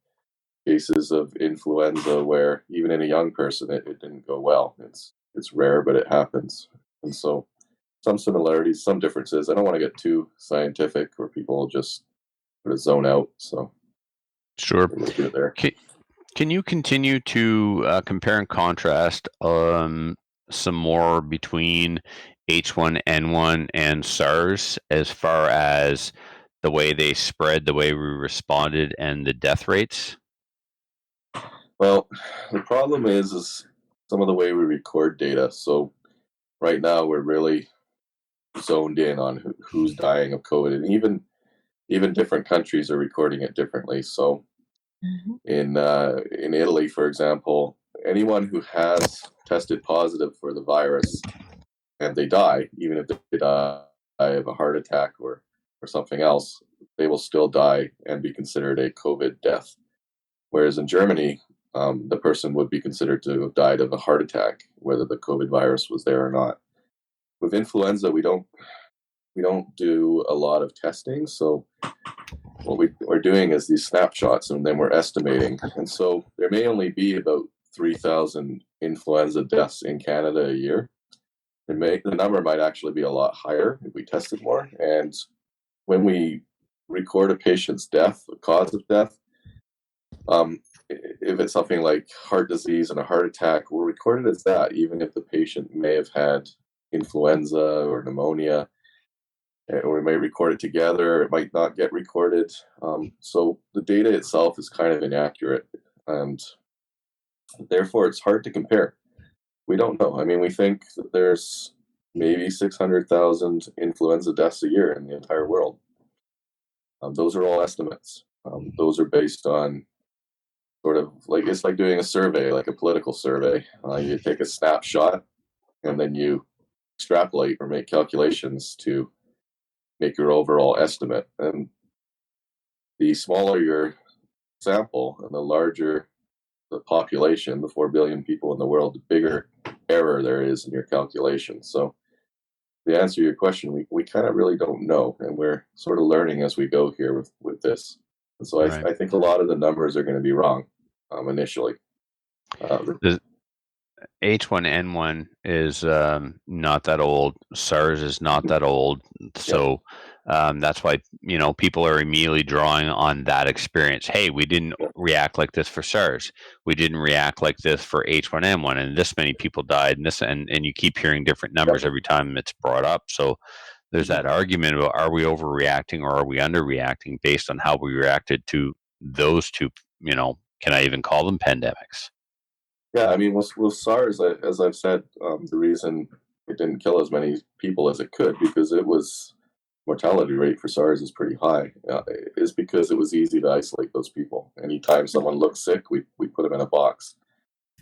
cases of influenza where even in a young person it didn't go well. It's rare, but it happens. And so some similarities, some differences. I don't want to get too scientific where people just sort of zone out. So sure. We'll do it there. Can you continue to compare and contrast some more between H1N1 and SARS as far as the way they spread, the way we responded, and the death rates? Well, the problem is some of the way we record data. So right now we're really zoned in on who's dying of COVID, and even different countries are recording it differently. So in Italy, for example, anyone who has tested positive for the virus and they die, even if they die of a heart attack or something else, they will still die and be considered a COVID death. Whereas in Germany, the person would be considered to have died of a heart attack, whether the COVID virus was there or not. With influenza, we don't we don't do a lot of testing. So what we're doing is these snapshots, and then we're estimating. And so there may only be about 3,000 influenza deaths in Canada a year. The number might actually be a lot higher if we tested more. And when we record a patient's death, the cause of death, if it's something like heart disease and a heart attack, we'll record it as that, even if the patient may have had influenza or pneumonia, or we may record it together. It might not get recorded. So the data itself is kind of inaccurate, and therefore it's hard to compare. We don't know. I mean, we think that there's maybe 600,000 influenza deaths a year in the entire world. Those are all estimates. Those are based on sort of like, it's like doing a survey, like a political survey. You take a snapshot and then you extrapolate or make calculations to make your overall estimate. And the smaller your sample and the larger the population, the 4 billion people in the world, the bigger error there is in your calculation. So to answer your question, we kind of really don't know, and we're sort of learning as we go here with this. And so Right. I think a lot of the numbers are going to be wrong initially. H1N1 is not that old. SARS is not that old. So that's why, people are immediately drawing on that experience. Hey, we didn't react like this for SARS. We didn't react like this for H1N1, and this many people died. And you keep hearing different numbers every time it's brought up. So there's that argument about, are we overreacting or are we underreacting based on how we reacted to those two, can I even call them pandemics? Yeah, I mean, with SARS, as I've said, the reason it didn't kill as many people as it could, because mortality rate for SARS is pretty high, is because it was easy to isolate those people. Anytime someone looked sick, we put them in a box.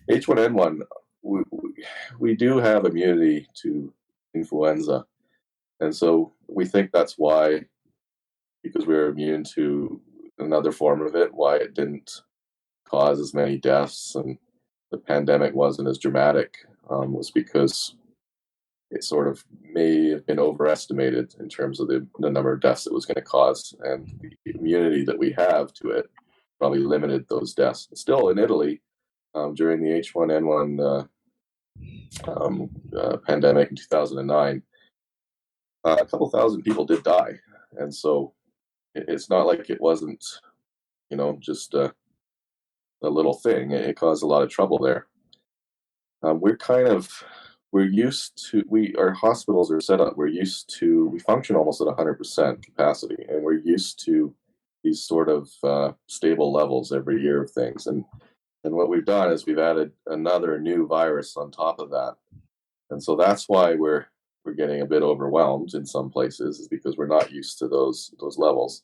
H1N1, we do have immunity to influenza. And so we think that's why, because we're immune to another form of it, why it didn't cause as many deaths and the pandemic wasn't as dramatic, was because it sort of may have been overestimated in terms of the number of deaths it was going to cause. And the immunity that we have to it probably limited those deaths. Still, in Italy, during the H1N1 pandemic in 2009, a couple thousand people did die. And so it's not like it wasn't, just a little thing. It caused a lot of trouble there. Our hospitals are set up, we function almost at 100% capacity, and we're used to these sort of stable levels every year of things. And what we've done is we've added another new virus on top of that. And so that's why we're getting a bit overwhelmed in some places, is because we're not used to those levels.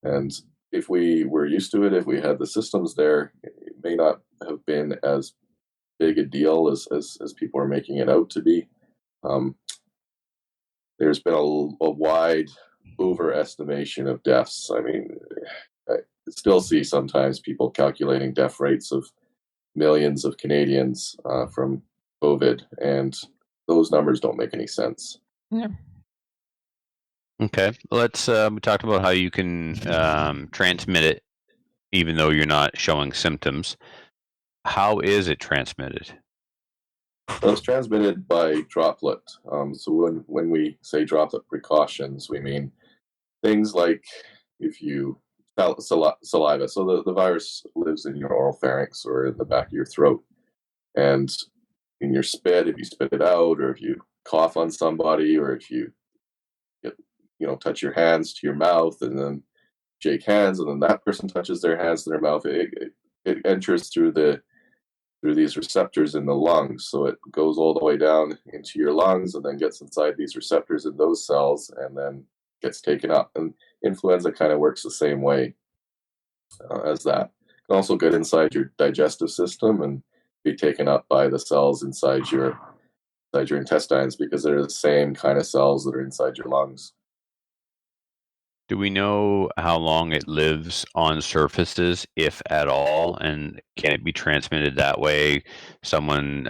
And if we were used to it, if we had the systems there, it may not have been as big a deal as people are making it out to be. There's been a wide overestimation of deaths. I mean, I still see sometimes people calculating death rates of millions of Canadians from COVID, and those numbers don't make any sense. Yeah. Okay, let's. We talked about how you can transmit it, even though you're not showing symptoms. How is it transmitted? Well, it's transmitted by droplet. So when we say droplet precautions, we mean things like if you saliva. So the virus lives in your oral pharynx or in the back of your throat, and in your spit, if you spit it out, or if you cough on somebody, or if you touch your hands to your mouth and then shake hands, and then that person touches their hands to their mouth, it enters through these receptors in the lungs. So it goes all the way down into your lungs and then gets inside these receptors in those cells and then gets taken up. And influenza kind of works the same way as that. It can also get inside your digestive system and be taken up by the cells inside your intestines, because they're the same kind of cells that are inside your lungs. Do we know how long it lives on surfaces, if at all, and can it be transmitted that way? Someone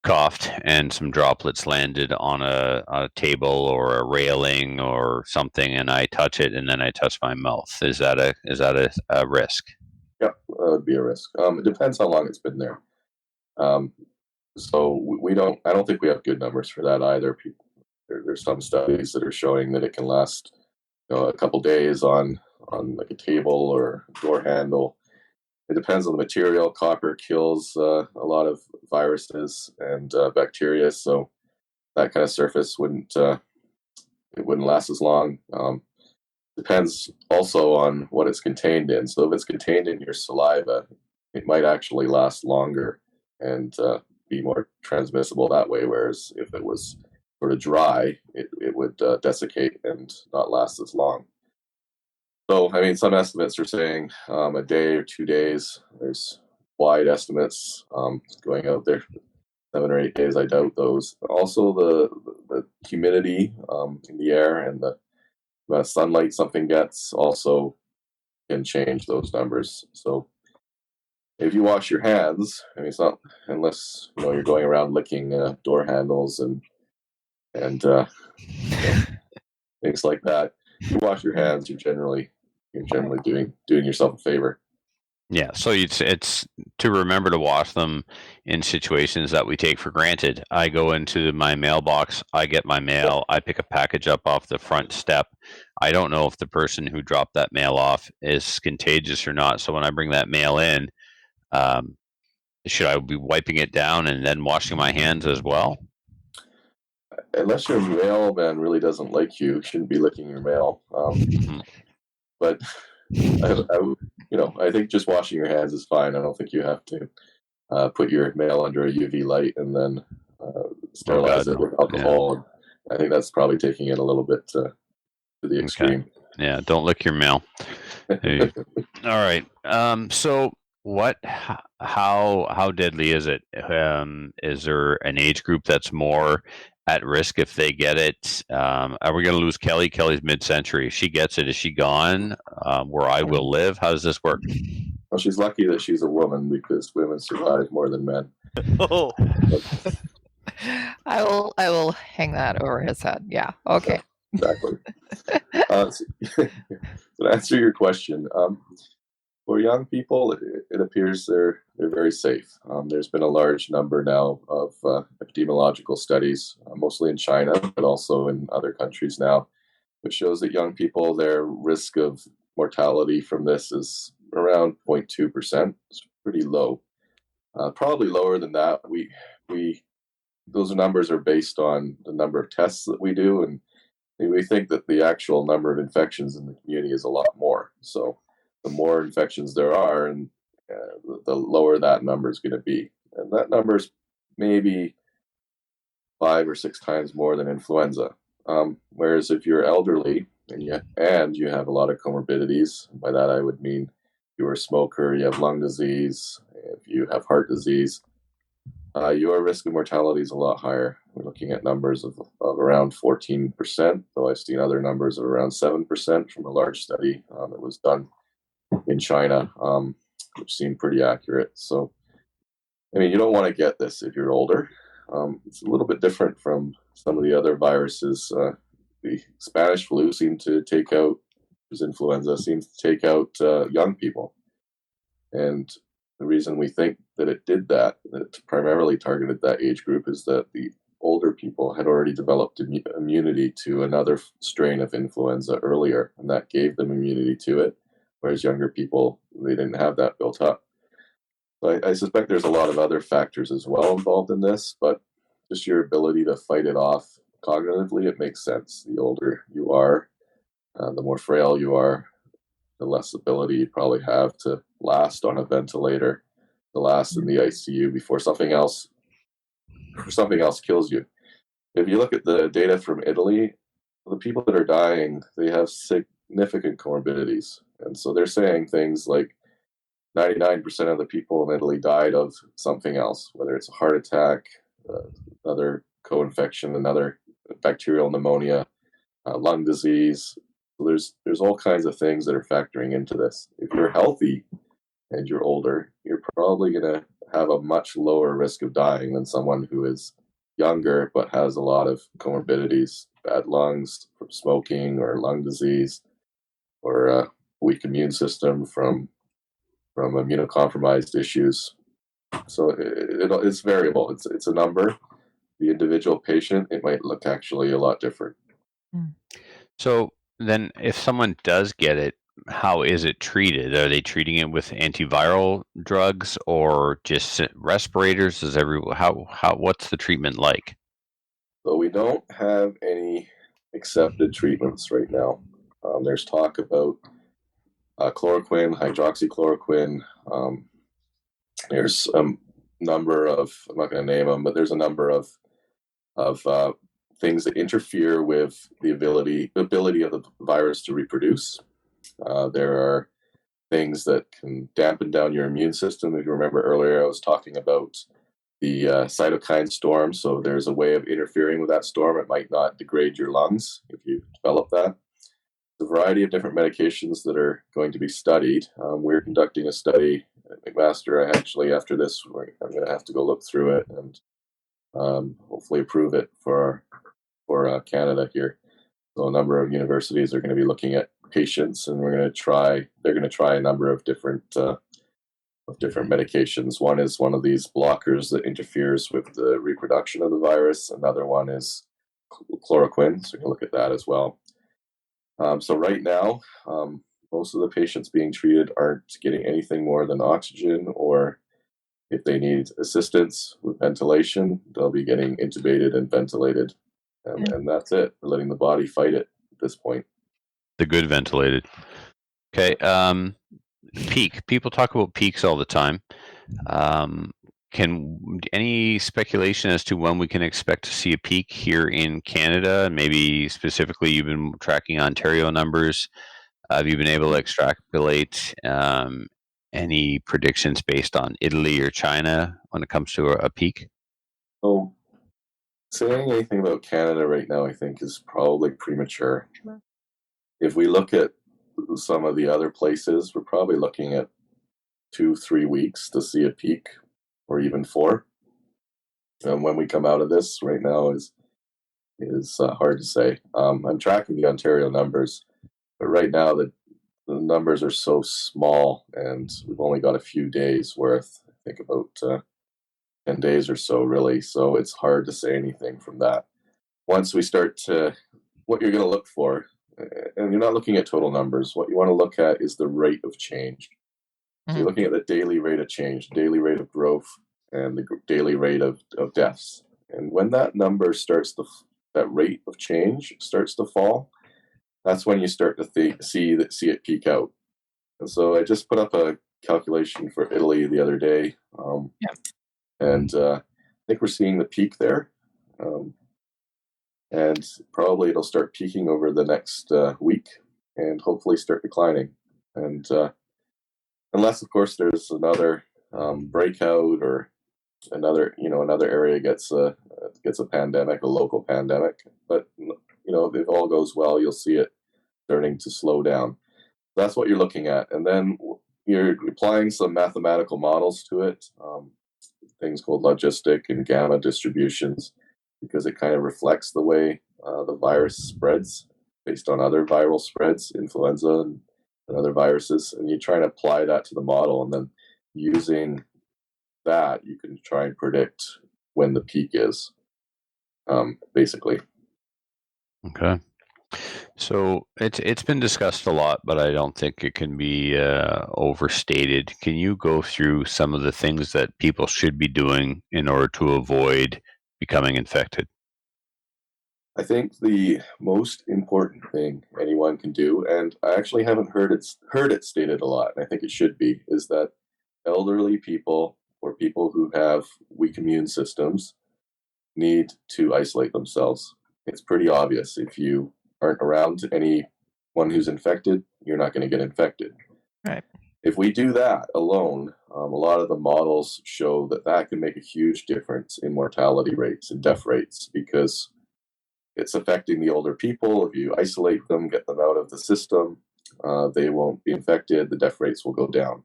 coughed and some droplets landed on a table or a railing or something, and I touch it and then I touch my mouth. Is that a risk? Yep, that would be a risk. It depends how long it's been there. So we don't. I don't think we have good numbers for that either. There's some studies that are showing that it can last, a couple days on like a table or a door handle. It depends on the material. Copper kills a lot of viruses and bacteria, so that kind of surface wouldn't last as long. Depends also on what it's contained in. So if it's contained in your saliva, it might actually last longer and be more transmissible that way. Whereas if it was sort of dry, it would desiccate and not last as long. So, I mean, some estimates are saying a day or 2 days. There's wide estimates going out there, 7 or 8 days. I doubt those. Also, the humidity in the air and the sunlight something gets also can change those numbers. So, if you wash your hands, I mean, it's not unless you're going around licking door handles and things like that. If you wash your hands, you're generally doing yourself a favor. Yeah, so it's to remember to wash them in situations that we take for granted. I go into my mailbox, I get my mail, I pick a package up off the front step. I don't know if the person who dropped that mail off is contagious or not. So when I bring that mail in, should I be wiping it down and then washing my hands as well? Unless your mailman really doesn't like you shouldn't be licking your mail. But I think just washing your hands is fine. I don't think you have to put your mail under a UV light and then sterilize it with alcohol. Yeah. I think that's probably taking it a little bit to the extreme. Okay. Yeah, don't lick your mail. All right. So how deadly is it? Is there an age group that's more at risk if they get it? Are we going to lose Kelly? Kelly's mid-century. If she gets it, is she gone? Where I will live? How does this work? Well, she's lucky that she's a woman because women survive more than men. Oh. I will hang that over his head. Yeah. Okay. Exactly. To answer your question, for young people, it appears they're very safe. There's been a large number now of epidemiological studies, mostly in China, but also in other countries now, which shows that young people, their risk of mortality from this is around 0.2%. It's pretty low. Probably lower than that. Those numbers are based on the number of tests that we do, and we think that the actual number of infections in the community is a lot more. So the more infections there are, and the lower that number is going to be. And that number is maybe 5 or 6 times more than influenza. Whereas if you're elderly and you have a lot of comorbidities, by that I would mean you're a smoker, you have lung disease, if you have heart disease, your risk of mortality is a lot higher. We're looking at numbers of around 14%, though I've seen other numbers of around 7% from a large study that was done in China, which seemed pretty accurate. So, I mean, you don't want to get this if you're older. It's a little bit different from some of the other viruses. The Spanish flu seemed to take out, influenza seems to take out young people. And the reason we think that it did that it primarily targeted that age group, is that the older people had already developed immunity to another strain of influenza earlier, and that gave them immunity to it, whereas younger people, they didn't have that built up. So I suspect there's a lot of other factors as well involved in this, but just your ability to fight it off cognitively, it makes sense. The older you are, the more frail you are, the less ability you probably have to last on a ventilator, to last in the ICU before something else kills you. If you look at the data from Italy, the people that are dying, they have significant comorbidities. And so they're saying things like 99% of the people in Italy died of something else, whether it's a heart attack, another co-infection, another bacterial pneumonia, lung disease. So there's all kinds of things that are factoring into this. If you're healthy and you're older, you're probably going to have a much lower risk of dying than someone who is younger but has a lot of comorbidities, bad lungs from smoking or lung disease, or a weak immune system from immunocompromised issues. So it's variable. It's a number. The individual patient, it might look actually a lot different. So then, if someone does get it, how is it treated? Are they treating it with antiviral drugs or just respirators? What's the treatment like? So we don't have any accepted treatments right now. There's talk about chloroquine, hydroxychloroquine. There's a number of, I'm not going to name them, but there's a number of things that interfere with the ability of the virus to reproduce. There are things that can dampen down your immune system. If you remember earlier, I was talking about the cytokine storm. So there's a way of interfering with that storm. It might not degrade your lungs if you develop that. A variety of different medications that are going to be studied. We're conducting a study at McMaster. After this, I'm going to have to go look through it and hopefully approve it for Canada here. So a number of universities are going to be looking at patients, and they're going to try a number of different medications. One is one of these blockers that interferes with the reproduction of the virus. Another one is chloroquine, so we can look at that as well. So right now, most of the patients being treated aren't getting anything more than oxygen, or if they need assistance with ventilation, they'll be getting intubated and ventilated. And that's it. We're letting the body fight it at this point. The good ventilated. Okay. Peak. People talk about peaks all the time. Any speculation as to when we can expect to see a peak here in Canada? Maybe specifically, you've been tracking Ontario numbers. Have you been able to extrapolate any predictions based on Italy or China when it comes to a peak? So, saying anything about Canada right now, I think, is probably premature. If we look at some of the other places, we're probably looking at 2-3 weeks to see a peak, or even 4. And when we come out of this right now is hard to say. I'm tracking the Ontario numbers, but right now the numbers are so small, and we've only got a few days worth. I think about 10 days or so, really. So it's hard to say anything from that. Once we start to, what you're going to look for, and you're not looking at total numbers, what you want to look at is the rate of change. So you're looking at the daily rate of change, daily rate of growth, and the daily rate of deaths. And when that number that rate of change starts to fall, that's when you start to see it peak out. And so I just put up a calculation for Italy the other day, and I think we're seeing the peak there. And probably it'll start peaking over the next week, and hopefully start declining. And unless, of course, there's another breakout, or another area gets a pandemic, a local pandemic. But if all goes well, you'll see it starting to slow down. That's what you're looking at, and then you're applying some mathematical models to it, things called logistic and gamma distributions, because it kind of reflects the way the virus spreads based on other viral spreads, influenza and other viruses. And you try and apply that to the model, and then using that, you can try and predict when the peak is, basically. Okay. So it's been discussed a lot, but I don't think it can be overstated. Can you go through some of the things that people should be doing in order to avoid becoming infected? I think the most important thing anyone can do, and I actually haven't heard it stated a lot, and I think it should be, is that elderly people or people who have weak immune systems need to isolate themselves. It's pretty obvious. If you aren't around anyone who's infected, you're not going to get infected. Right. If we do that alone, a lot of the models show that can make a huge difference in mortality rates and death rates, because it's affecting the older people. If you isolate them, get them out of the system, they won't be infected. The death rates will go down.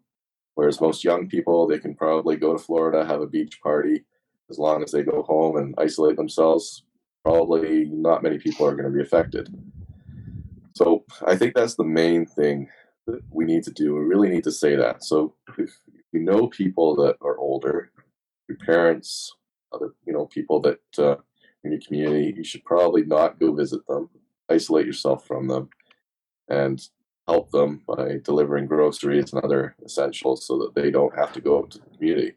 Whereas most young people, they can probably go to Florida, have a beach party, as long as they go home and isolate themselves. Probably not many people are going to be affected. So I think that's the main thing that we need to do. We really need to say that. So if you know people that are older, your parents, other people that in your community, you should probably not go visit them. Isolate yourself from them, and help them by delivering groceries and other essentials so that they don't have to go out to the community.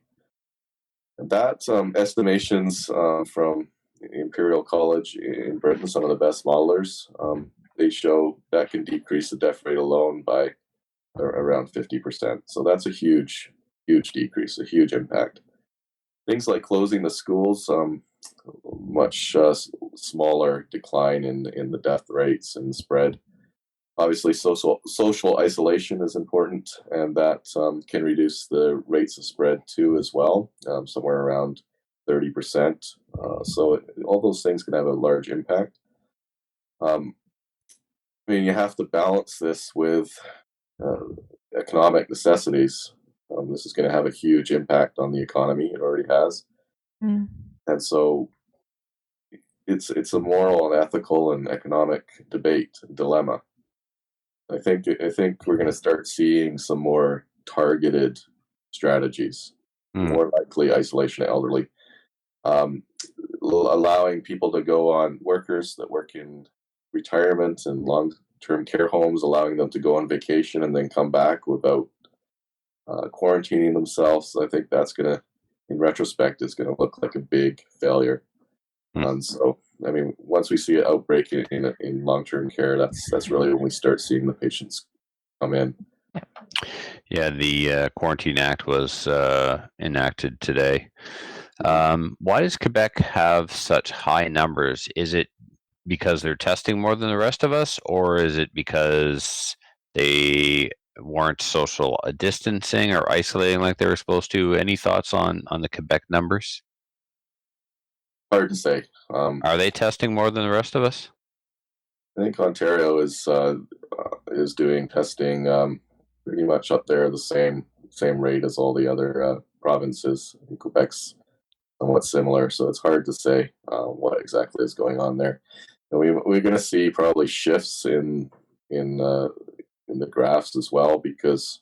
And that estimations from Imperial College in Britain, some of the best modelers, they show that can decrease the death rate alone by around 50%. So that's a huge, huge decrease, a huge impact. Things like closing the schools, much smaller decline in the death rates and spread. Obviously, social isolation is important, and that can reduce the rates of spread too as well, somewhere around 30%. So all those things can have a large impact. You have to balance this with economic necessities. This is going to have a huge impact on the economy. It already has. Mm. And so it's a moral and ethical and economic debate, dilemma. I think we're going to start seeing some more targeted strategies, more likely isolation of elderly, allowing people to go on, workers that work in retirement and long-term care homes, allowing them to go on vacation and then come back without quarantining themselves. I think that's going to, in retrospect, is going to look like a big failure. And so, once we see an outbreak in long-term care, that's really when we start seeing the patients come in. Yeah, the Quarantine Act was enacted today. Why does Quebec have such high numbers? Is it because they're testing more than the rest of us, or is it because they weren't social distancing or isolating like they were supposed to? Any thoughts on the Quebec numbers? Hard to say. Are they testing more than the rest of us? I think Ontario is doing testing pretty much up there the same rate as all the other provinces. I think Quebec's somewhat similar, so it's hard to say what exactly is going on there. And we're going to see probably shifts in the graphs as well, because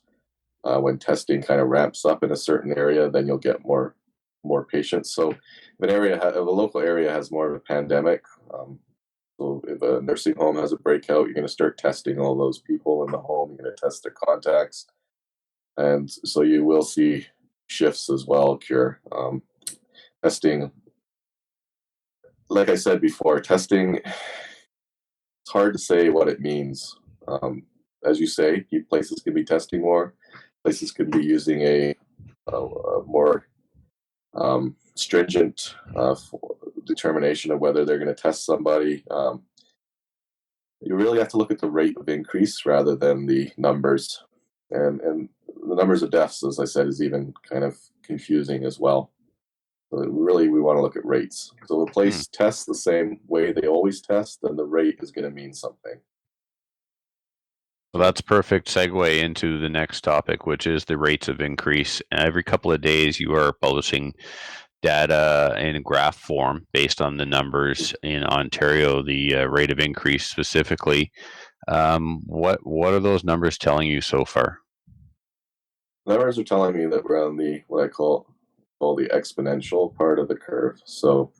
when testing kind of ramps up in a certain area, then you'll get more patients. So if a local area has more of a pandemic, so if a nursing home has a breakout, you're going to start testing all those people in the home. You're going to test their contacts, and so you will see shifts as well occur. Testing, like I said before, testing, it's hard to say what it means. As you say, places can be testing more. Places could be using a more stringent determination of whether they're going to test somebody. You really have to look at the rate of increase rather than the numbers. And the numbers of deaths, as I said, is even kind of confusing as well. So really, we want to look at rates. So if a place tests the same way they always test, then the rate is going to mean something. Well, that's a perfect segue into the next topic, which is the rates of increase. Every couple of days, you are publishing data in graph form based on the numbers in Ontario, the rate of increase specifically. What are those numbers telling you so far? Numbers are telling me that we're on the what I call the exponential part of the curve. So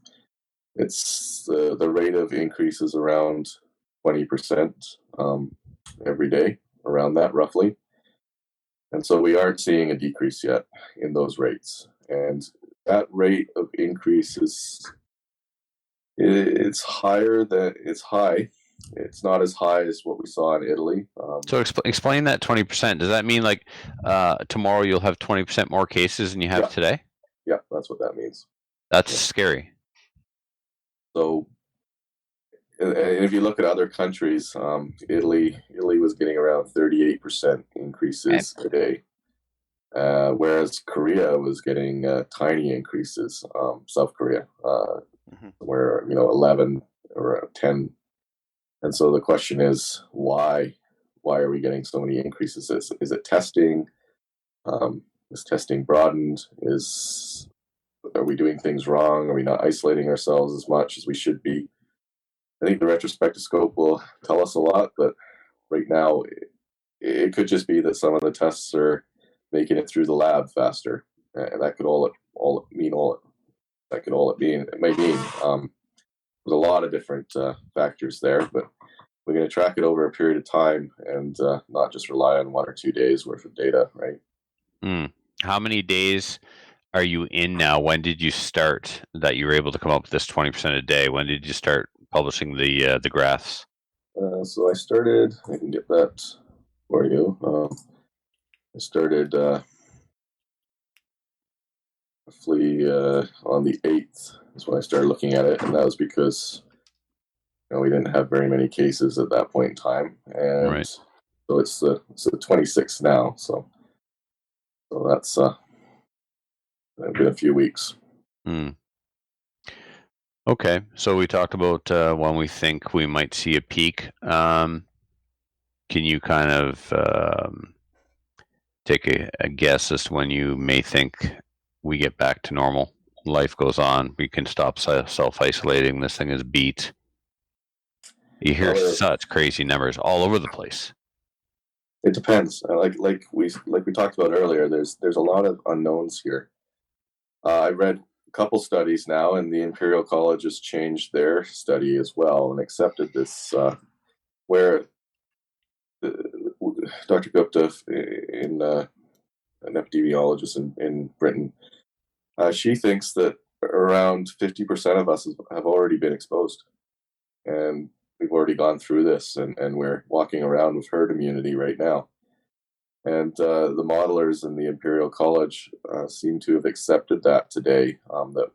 it's the rate of increase is around 20% every day, around that roughly. And so we aren't seeing a decrease yet in those rates. And that rate of increase it's higher than it's high. It's not as high as what we saw in Italy. So explain that 20%. Does that mean like tomorrow you'll have 20% more cases than you have today? Yeah, that's what that means. That's scary. So, and if you look at other countries, Italy was getting around 38% increases a day, whereas Korea was getting tiny increases. South Korea, where 11 or 10. And so the question is, why are we getting so many increases? Is it testing? Is testing broadened? Are we doing things wrong? Are we not isolating ourselves as much as we should be? I think the retrospectoscope will tell us a lot, but right now it could just be that some of the tests are making it through the lab faster, and that could all it may mean. There's a lot of different factors there, but we're going to track it over a period of time and not just rely on 1 or 2 days worth of data, right? How many days are you in now? When did you start that you were able to come up with this 20% a day? When did you start publishing the graphs? So I started, I can get that for you. I started roughly on the 8th is when I started looking at it, and that was because we didn't have very many cases at that point in time, and Right. so it's the 26th now. So that's been a few weeks. Okay, so we talked about when we think we might see a peak. Can you kind of take a guess as to when you may think we get back to normal? Life goes on. We can stop self-isolating. This thing is beat. You hear such crazy numbers all over the place. It depends. Like we talked about earlier. There's a lot of unknowns here. I read a couple studies now, and the Imperial College has changed their study as well and accepted this, where Dr. Gupta, an epidemiologist in Britain, she thinks that around 50% of us have already been exposed, and we've already gone through this, and we're walking around with herd immunity right now. And the modelers in the Imperial College seem to have accepted that today, that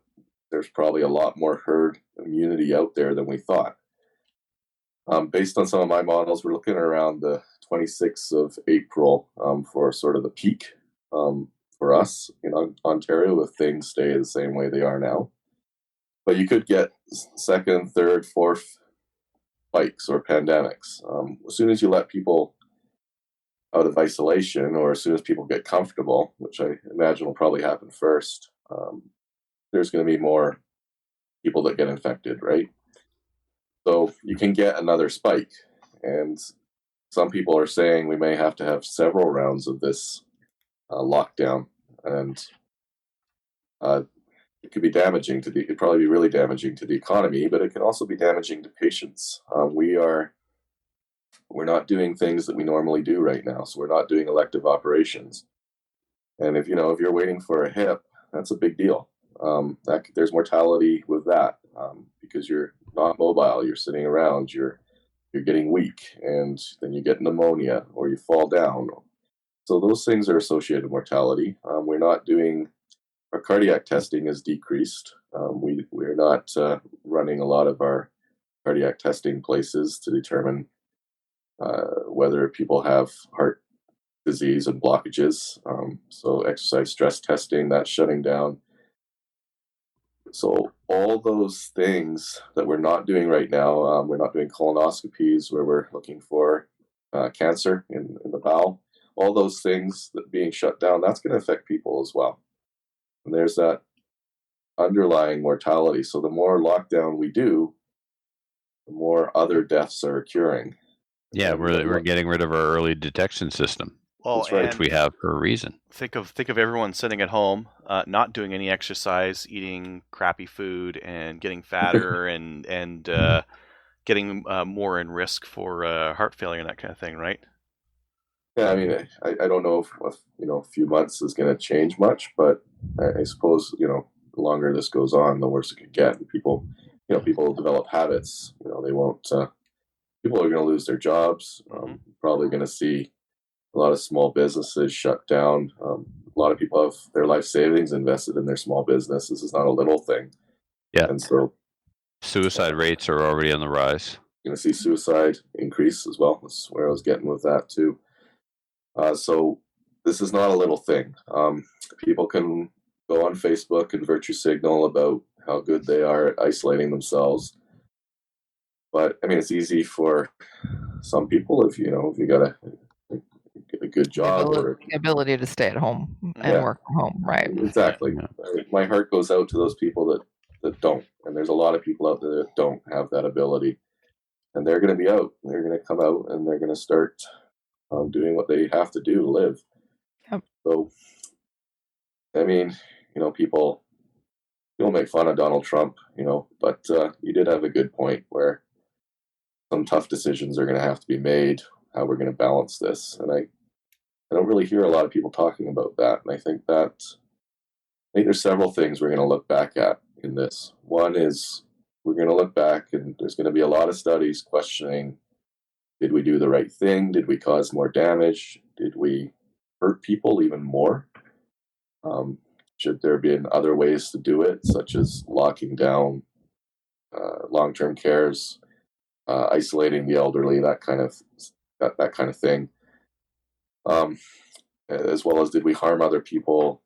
there's probably a lot more herd immunity out there than we thought. Based on some of my models, we're looking around the 26th of April for sort of the peak for us in Ontario if things stay the same way they are now. But you could get second, third, fourth spikes or pandemics. As soon as you let people out of isolation, or as soon as people get comfortable, which I imagine will probably happen first, there's going to be more people that get infected, right? So you can get another spike. And some people are saying we may have to have several rounds of this lockdown. And it could be damaging it'd probably be really damaging to the economy, but it can also be damaging to patients. We're not doing things that we normally do right now. So we're not doing elective operations. And if you're waiting for a hip, that's a big deal. There's mortality with that because you're not mobile. You're sitting around. You're getting weak, and then you get pneumonia or you fall down. So those things are associated with mortality. We're not doing our cardiac testing is decreased. We're not running a lot of our cardiac testing places to determine whether people have heart disease and blockages. So exercise stress testing, that's shutting down. So all those things that we're not doing right now, we're not doing colonoscopies where we're looking for cancer in the bowel. All those things that being shut down, that's going to affect people as well. And there's that underlying mortality. So the more lockdown we do, the more other deaths are occurring. Yeah, we're getting rid of our early detection system. Well, that's right. Which we have for a reason. Think of everyone sitting at home, not doing any exercise, eating crappy food, and getting fatter, and getting more in risk for heart failure and that kind of thing, right? Yeah, I mean, I don't know if a few months is going to change much, but I suppose the longer this goes on, the worse it could get. People develop habits. They won't. People are going to lose their jobs. Probably going to see a lot of small businesses shut down. A lot of people have their life savings invested in their small business. This is not a little thing. Yeah. And so suicide rates are already on the rise. You're going to see suicide increase as well. That's where I was getting with that too. So this is not a little thing. People can go on Facebook and virtue signal about how good they are at isolating themselves. But I mean, it's easy for some people if you got a good job or The ability to stay at home and Yeah. work from home, right? exactly. Yeah. My heart goes out to those people that don't, and there's a lot of people out there that don't have that ability, and they're going to be out. They're going to come out and they're going to start doing what they have to do to live. Yep. So, I mean, people make fun of Donald Trump, but you did have a good point where some tough decisions are going to have to be made, how we're going to balance this. And I don't really hear a lot of people talking about that. And I think there's several things we're going to look back at in this. One is we're going to look back and there's going to be a lot of studies questioning, did we do the right thing? Did we cause more damage? Did we hurt people even more? Should there have been other ways to do it, such as locking down long-term cares, isolating the elderly, that kind of thing? As well as, did we harm other people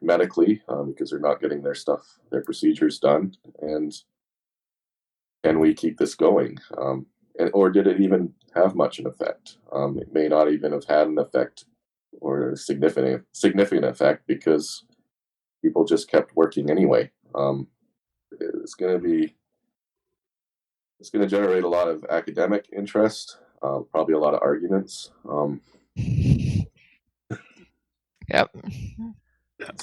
medically because they're not getting their procedures done? And can we keep this going? Or did it even have much an effect? It may not even have had an effect or a significant effect because people just kept working anyway. It's going to generate a lot of academic interest, probably a lot of arguments. Yep.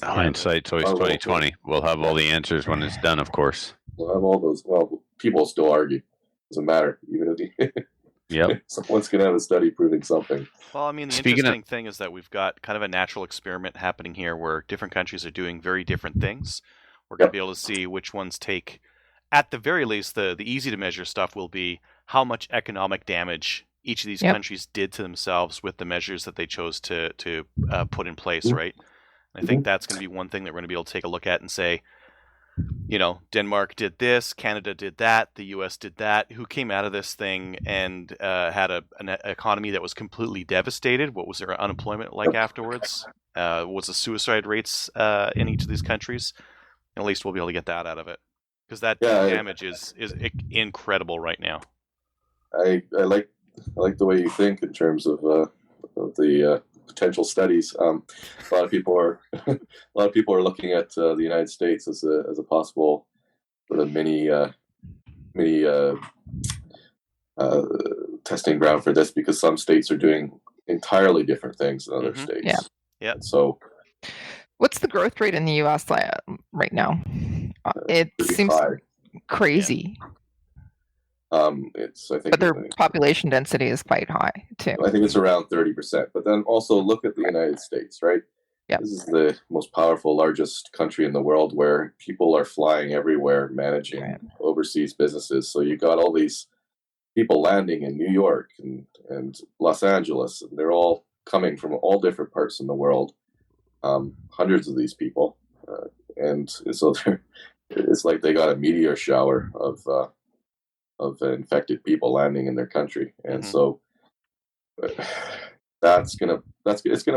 Hindsight's always 2020. We'll have all the answers when it's done, of course. We'll have all those. Well, people still argue. Doesn't matter. Even if Yep. someone's going to have a study proving something. Well, I mean, the Speaking interesting thing is that we've got kind of a natural experiment happening here where different countries are doing very different things. We're going to be able to see which ones take, at the very least, the easy to measure stuff will be how much economic damage each of these countries did to themselves with the measures that they chose to put in place, right? And I think that's going to be one thing that we're going to be able to take a look at and say, Denmark did this, Canada did that, the U.S. did that. Who came out of this thing and had an economy that was completely devastated? What was their unemployment like afterwards? What was the suicide rates in each of these countries? And at least we'll be able to get that out of it, because that damage is incredible right now. I like the way you think in terms of the potential studies. A lot of people are looking at the United States as a possible sort of mini testing ground for this, because some states are doing entirely different things than other states. Yeah. So, what's the growth rate in the U.S. right now? It seems crazy. I think, but their population density is quite high too. I think it's around 30%. But then also look at the United States, right? Yeah. This is the most powerful, largest country in the world, where people are flying everywhere, managing overseas businesses. So you got all these people landing in New York and Los Angeles, and they're all coming from all different parts in the world. Hundreds of these people, and so it's like they got a meteor shower of infected people landing in their country, and so it's gonna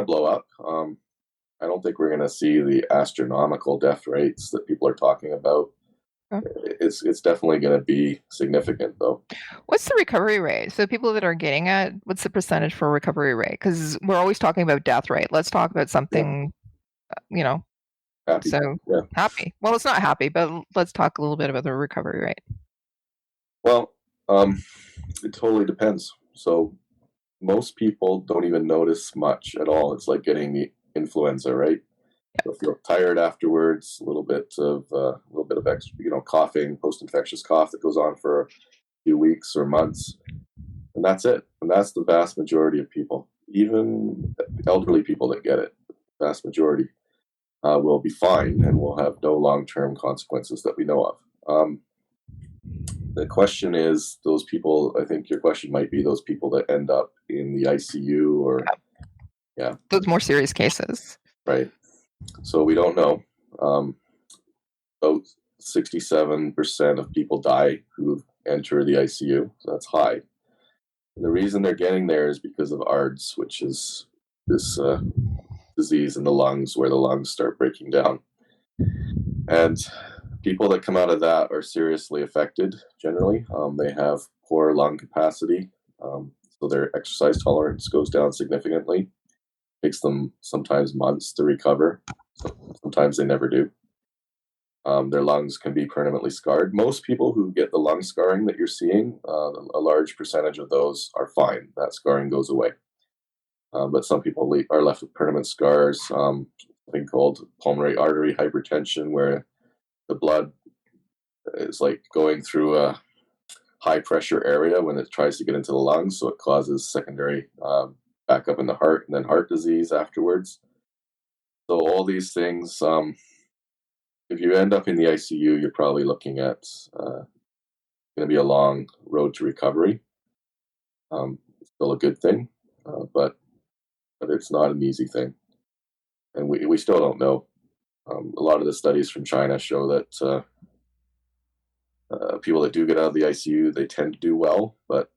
blow up. I don't think we're gonna see the astronomical death rates that people are talking about. It's definitely gonna be significant, though. What's the recovery rate? So people that are getting it, what's the percentage for recovery rate? Because we're always talking about death rate. Let's talk about something, Happy. So happy. Well, it's not happy, but let's talk a little bit about the recovery rate. Well, it totally depends. So most people don't even notice much at all. It's like getting the influenza, right? You'll feel tired afterwards, a little bit of extra, coughing, post-infectious cough that goes on for a few weeks or months, and that's it. And that's the vast majority of people. Even elderly people that get it, the vast majority will be fine and will have no long-term consequences that we know of. The question is, those people, I think your question might be those people that end up in the ICU or... Yeah. Those more serious cases. Right. So we don't know. About 67% of people die who enter the ICU. So that's high. And the reason they're getting there is because of ARDS, which is this disease in the lungs where the lungs start breaking down. And people that come out of that are seriously affected generally. They have poor lung capacity, so their exercise tolerance goes down significantly. takes them sometimes months to recover. So sometimes they never do. Their lungs can be permanently scarred. Most people who get the lung scarring that you're seeing, a large percentage of those are fine. That scarring goes away. But some people are left with permanent scars, something called pulmonary artery hypertension, where the blood is like going through a high pressure area when it tries to get into the lungs, so it causes secondary backup in the heart and then heart disease afterwards. So all these things, if you end up in the ICU, you're probably looking at going to be a long road to recovery. Still a good thing, but it's not an easy thing, and we still don't know. A lot of the studies from China show that people that do get out of the ICU, they tend to do well, but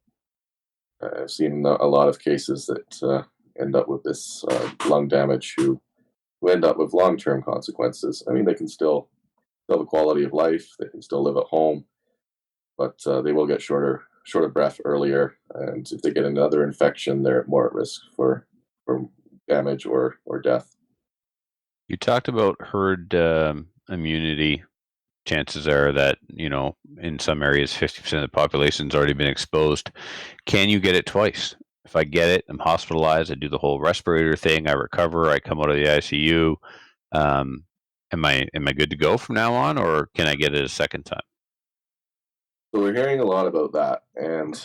I've seen a lot of cases that end up with this lung damage who end up with long-term consequences. I mean, they can still have a quality of life, they can still live at home, but they will get short of breath earlier, and if they get another infection, they're more at risk for damage or death. You talked about herd immunity. Chances are that, in some areas, 50% of the population's already been exposed. Can you get it twice? If I get it, I'm hospitalized, I do the whole respirator thing, I recover, I come out of the ICU. Am I good to go from now on, or can I get it a second time? So we're hearing a lot about that, and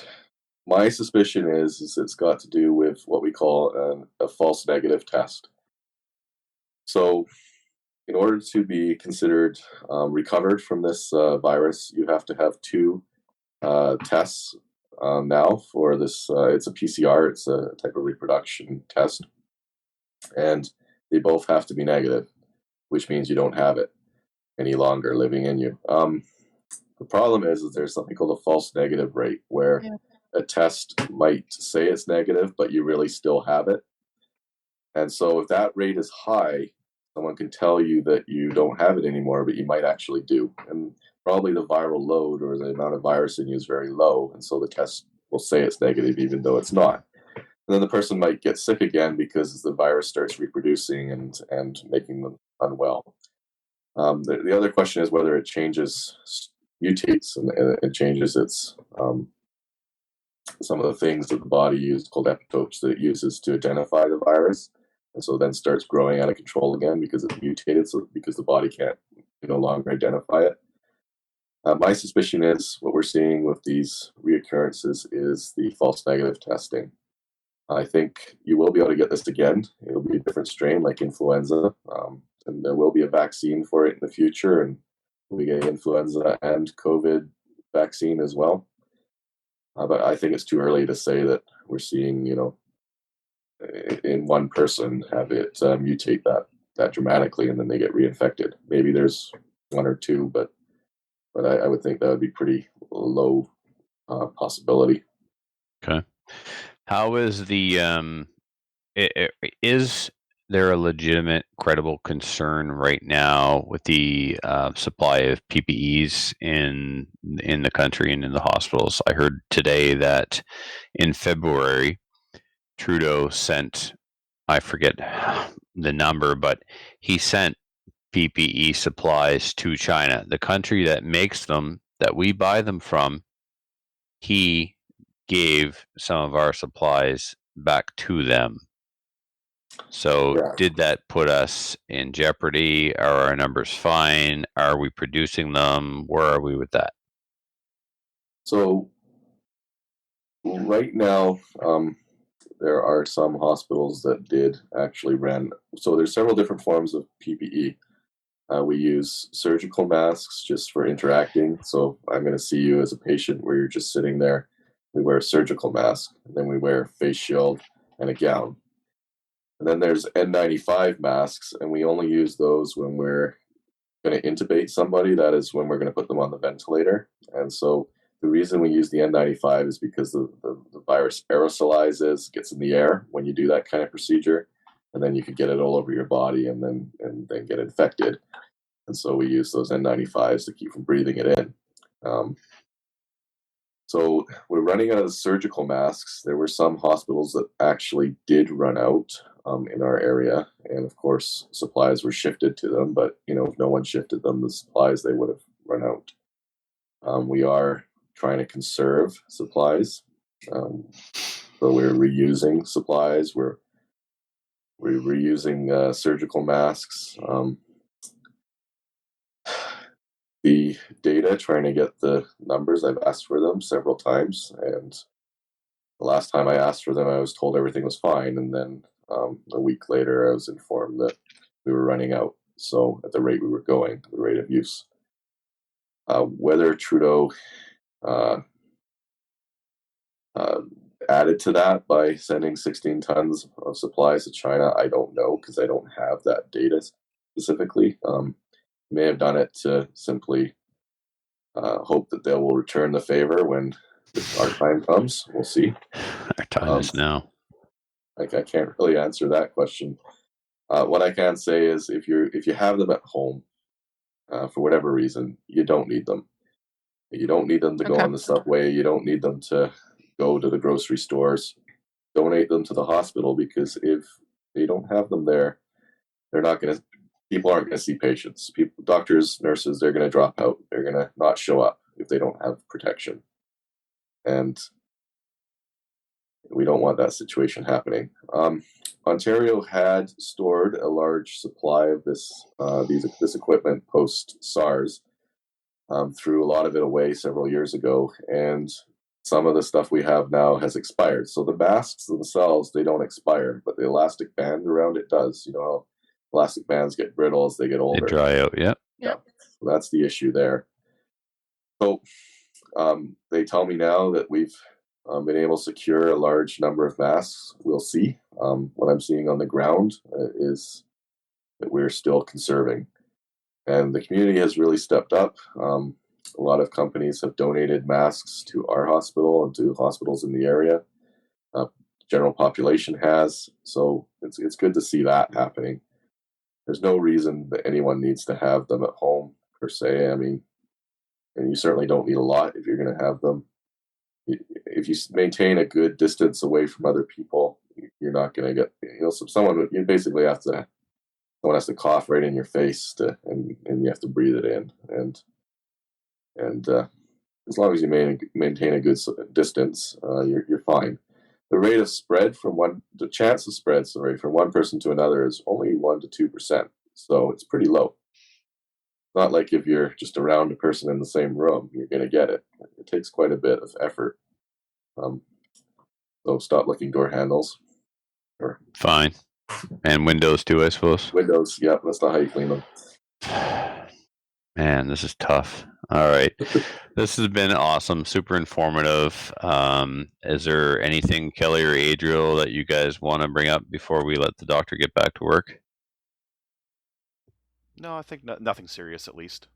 my suspicion is it's got to do with what we call a false negative test. So in order to be considered recovered from this virus, you have to have two tests now for this. It's a PCR, it's a type of reproduction test, and they both have to be negative, which means you don't have it any longer living in you. The problem is there's something called a false negative rate, where a test might say it's negative, but you really still have it. And so if that rate is high, someone can tell you that you don't have it anymore, but you might actually do. And probably the viral load or the amount of virus in you is very low, and so the test will say it's negative even though it's not. And then the person might get sick again because the virus starts reproducing and making them unwell. The other question is whether it mutates and it changes its some of the things that the body used called epitopes that it uses to identify the virus, and so then starts growing out of control again because it's mutated, so because the body can't no longer identify it. My suspicion is what we're seeing with these reoccurrences is the false negative testing. I think you will be able to get this again. It'll be a different strain like influenza, and there will be a vaccine for it in the future, and we get influenza and COVID vaccine as well. But I think it's too early to say that we're seeing, in one person have it mutate that dramatically, and then they get reinfected. Maybe there's one or two, but I would think that would be pretty low possibility. Okay. How is is there a legitimate, credible concern right now with the supply of PPEs in the country and in the hospitals? I heard today that in February, Trudeau sent, I forget the number, but he sent PPE supplies to China, the country that makes them, that we buy them from. He gave some of our supplies back to them. So did that put us in jeopardy? Are our numbers fine? Are we producing them? Where are we with that? So right now, there are some hospitals that did actually run. So there's several different forms of PPE. We use surgical masks just for interacting. So I'm going to see you as a patient where you're just sitting there. We wear a surgical mask, and then we wear a face shield and a gown. And then there's N95 masks, and we only use those when we're going to intubate somebody. That is when we're going to put them on the ventilator. And so the reason we use the N95 is because the virus aerosolizes, gets in the air when you do that kind of procedure, and then you could get it all over your body and then get infected. And so we use those N95s to keep from breathing it in. So we're running out of surgical masks. There were some hospitals that actually did run out in our area, and of course, supplies were shifted to them. But if no one shifted them, the supplies they would have run out. We are trying to conserve supplies, so we're reusing supplies. We're reusing surgical masks. The data, trying to get the numbers. I've asked for them several times, and the last time I asked for them, I was told everything was fine, and then a week later, I was informed that we were running out. So at the rate we were going, the rate of use. Whether Trudeau added to that by sending 16 tons of supplies to China, I don't know, because I don't have that data specifically. May have done it to simply hope that they will return the favor when our time comes. We'll see. Our time is now. I can't really answer that question. What I can say is, if you have them at home, for whatever reason, you don't need them. You don't need them to go on the subway. You don't need them to go to the grocery stores. Donate them to the hospital, because if they don't have them there, they're not going to. People aren't going to see patients. Doctors, nurses, they're going to drop out. They're going to not show up if they don't have protection. And we don't want that situation happening. Ontario had stored a large supply of this equipment post SARS. Threw a lot of it away several years ago, and some of the stuff we have now has expired. So the masks themselves, they don't expire, but the elastic band around it does. How plastic bands get brittle as they get older. They dry out, yeah. So that's the issue there. So they tell me now that we've been able to secure a large number of masks. We'll see. What I'm seeing on the ground is that we're still conserving. And the community has really stepped up. A lot of companies have donated masks to our hospital and to hospitals in the area. General population has. So it's good to see that happening. There's no reason that anyone needs to have them at home, per se. I mean, and you certainly don't need a lot if you're going to have them. If you maintain a good distance away from other people, you're not going to get, you basically have to, someone has to cough right in your face and you have to breathe it in. And as long as you maintain a good distance, you're fine. The chance of spread, from one person to another is only 1% to 2%. So it's pretty low. Not like if you're just around a person in the same room, you're going to get it. It takes quite a bit of effort. So stop licking door handles. Fine. And windows too, I suppose. Windows, yeah, that's not how you clean them. Man, this is tough. All right. This has been awesome, super informative. Is there anything, Kelly or Adriel, that you guys want to bring up before we let the doctor get back to work? No, I think nothing serious, at least.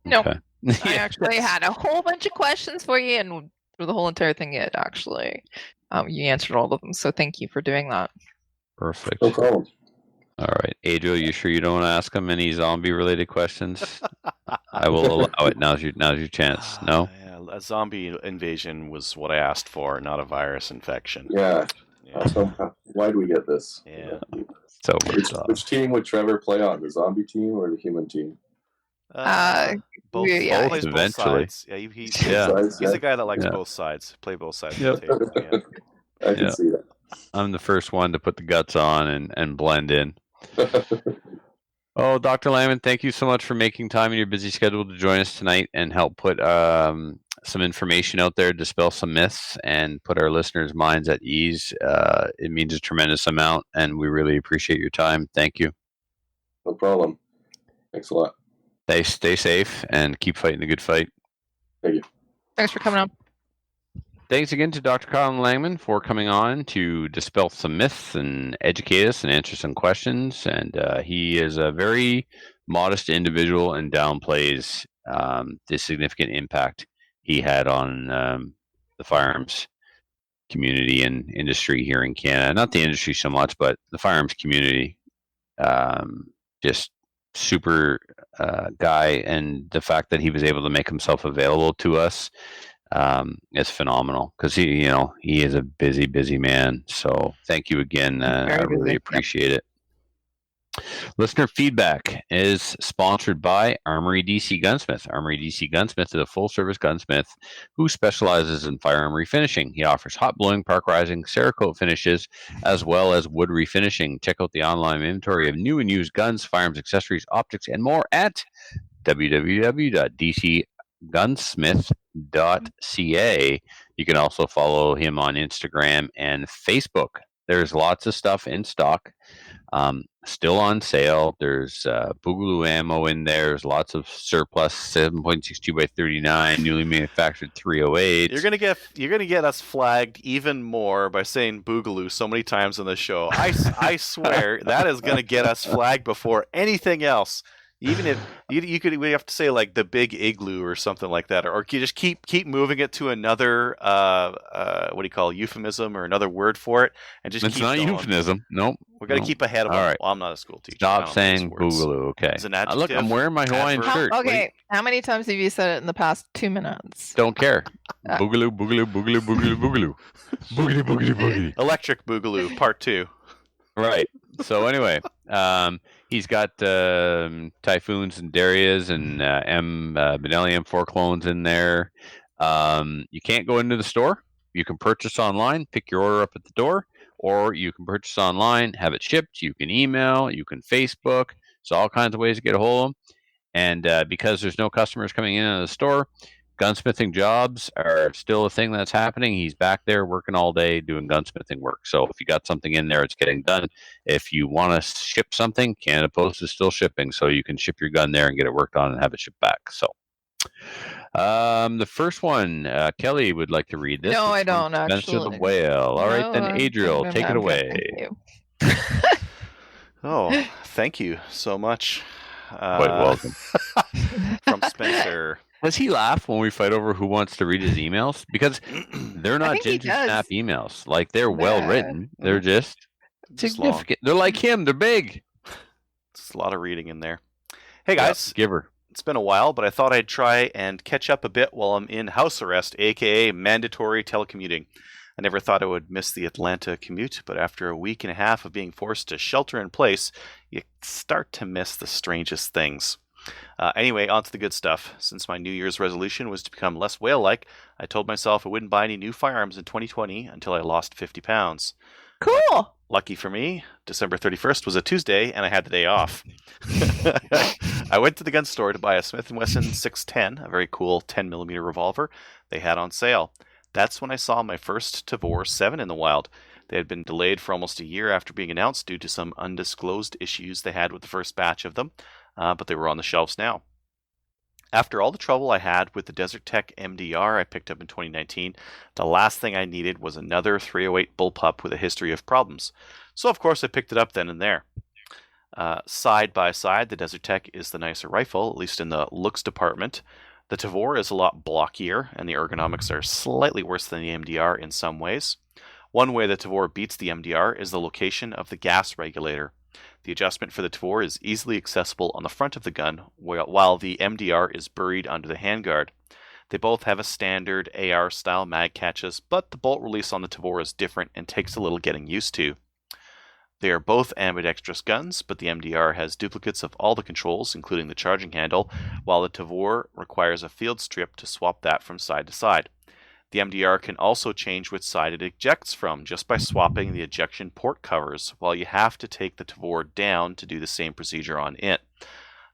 No. Okay. I actually had a whole bunch of questions for you, and through the whole entire thing, you answered all of them. So thank you for doing that. Perfect. No problem. All right. Adriel, you sure you don't want to ask him any zombie-related questions? I will allow it. Now's your chance. No? Yeah, a zombie invasion was what I asked for, not a virus infection. Yeah. Why do we get this? Yeah. So which team would Trevor play on? The zombie team or the human team? Both. Yeah. Plays both Eventually. sides. Yeah, he's Sides, the guy that likes both sides. Play both sides Yep. of the table. Yeah. I can see that. I'm the first one to put the guts on and blend in. Oh, Dr. Langmann, thank you so much for making time in your busy schedule to join us tonight and help put some information out there, dispel some myths, and put our listeners' minds at ease. It means a tremendous amount, and we really appreciate your time. Thank you. No problem. Thanks a lot. Stay safe and keep fighting the good fight. Thank you. Thanks for coming on. Thanks again to Dr. Caillin Langmann for coming on to dispel some myths and educate us and answer some questions. And he is a very modest individual and downplays the significant impact he had on the firearms community and industry here in Canada. Not the industry so much, but the firearms community. Just super guy, and the fact that he was able to make himself available to us is phenomenal because he is a busy man. So thank you again. I Very really busy. Yep. appreciate it. Listener feedback is sponsored by Armory DC Gunsmith. Armory DC Gunsmith is a full-service gunsmith who specializes in firearm refinishing. He offers hot blowing, parkerizing, Cerakote finishes, as well as wood refinishing. Check out the online inventory of new and used guns, firearms, accessories, optics, and more at www.dcgunsmith.ca. You can also follow him on Instagram and Facebook. There's lots of stuff in stock. Still on sale. There's Boogaloo ammo in there. There's lots of surplus 7.62 by 39 newly manufactured 308. You're gonna get us flagged even more by saying Boogaloo so many times on the show. I swear that is gonna get us flagged before anything else. Even if we have to say like the big igloo or something like that, or you just keep moving it to another what do you call euphemism or another word for it, and just it's keep not going. Euphemism. Nope. We're gonna keep ahead of All them. right. Well, I'm not a school teacher. Stop saying Boogaloo. Okay. It's an Look, adjective, I'm wearing my Hawaiian adverb. shirt. Okay, how many times have you said it in the past 2 minutes? Don't care. Boogaloo, Boogaloo, Boogaloo, Boogaloo, Boogaloo. Boogity, boogity, boogity. Electric Boogaloo Part 2. Right. So anyway, he's got Typhoons and Darias and Benelli M4 clones in there. You can't go into the store. You can purchase online, pick your order up at the door, or you can purchase online, have it shipped. You can email, you can Facebook. So all kinds of ways to get a hold of them. And because there's no customers coming in the store, gunsmithing jobs are still a thing that's happening. He's back there working all day doing gunsmithing work. So if you got something in there, it's getting done. If you want to ship something, Canada Post is still shipping. So you can ship your gun there and get it worked on and have it shipped back. So the first one, Kelly would like to read this. No, It's I from don't, Spencer actually. the Whale. All right, No, then, I'm Adriel, gonna- take it I'm gonna- away. thank you. Oh, thank you so much. Quite welcome. From Spencer. Does he laugh when we fight over who wants to read his emails? Because they're not think he ginger does. snap emails. Like, they're well written. They're just Just long. significant. They're like him. They're big. It's a lot of reading in there. Hey guys, Yep, give her. it's been a while, but I thought I'd try and catch up a bit while I'm in house arrest, aka mandatory telecommuting. I never thought I would miss the Atlanta commute, but after a week and a half of being forced to shelter in place, you start to miss the strangest things. Anyway, on to the good stuff. Since my New Year's resolution was to become less whale-like, I told myself I wouldn't buy any new firearms in 2020 until I lost 50 pounds. Cool. Lucky for me, December 31st was a Tuesday, and I had the day off. I went to the gun store to buy a Smith & Wesson 610, a very cool 10mm revolver they had on sale. That's when I saw my first Tavor 7 in the wild. They had been delayed for almost a year after being announced due to some undisclosed issues they had with the first batch of them, but they were on the shelves now. After all the trouble I had with the Desert Tech MDR I picked up in 2019, the last thing I needed was another 308 bullpup with a history of problems. So of course I picked it up then and there. Side by side, the Desert Tech is the nicer rifle, at least in the looks department. The Tavor is a lot blockier, and the ergonomics are slightly worse than the MDR in some ways. One way the Tavor beats the MDR is the location of the gas regulator. The adjustment for the Tavor is easily accessible on the front of the gun, while the MDR is buried under the handguard. They both have a standard AR-style mag catches, but the bolt release on the Tavor is different and takes a little getting used to. They are both ambidextrous guns, but the MDR has duplicates of all the controls, including the charging handle, while the Tavor requires a field strip to swap that from side to side. The MDR can also change which side it ejects from just by swapping the ejection port covers, while you have to take the Tavor down to do the same procedure on it.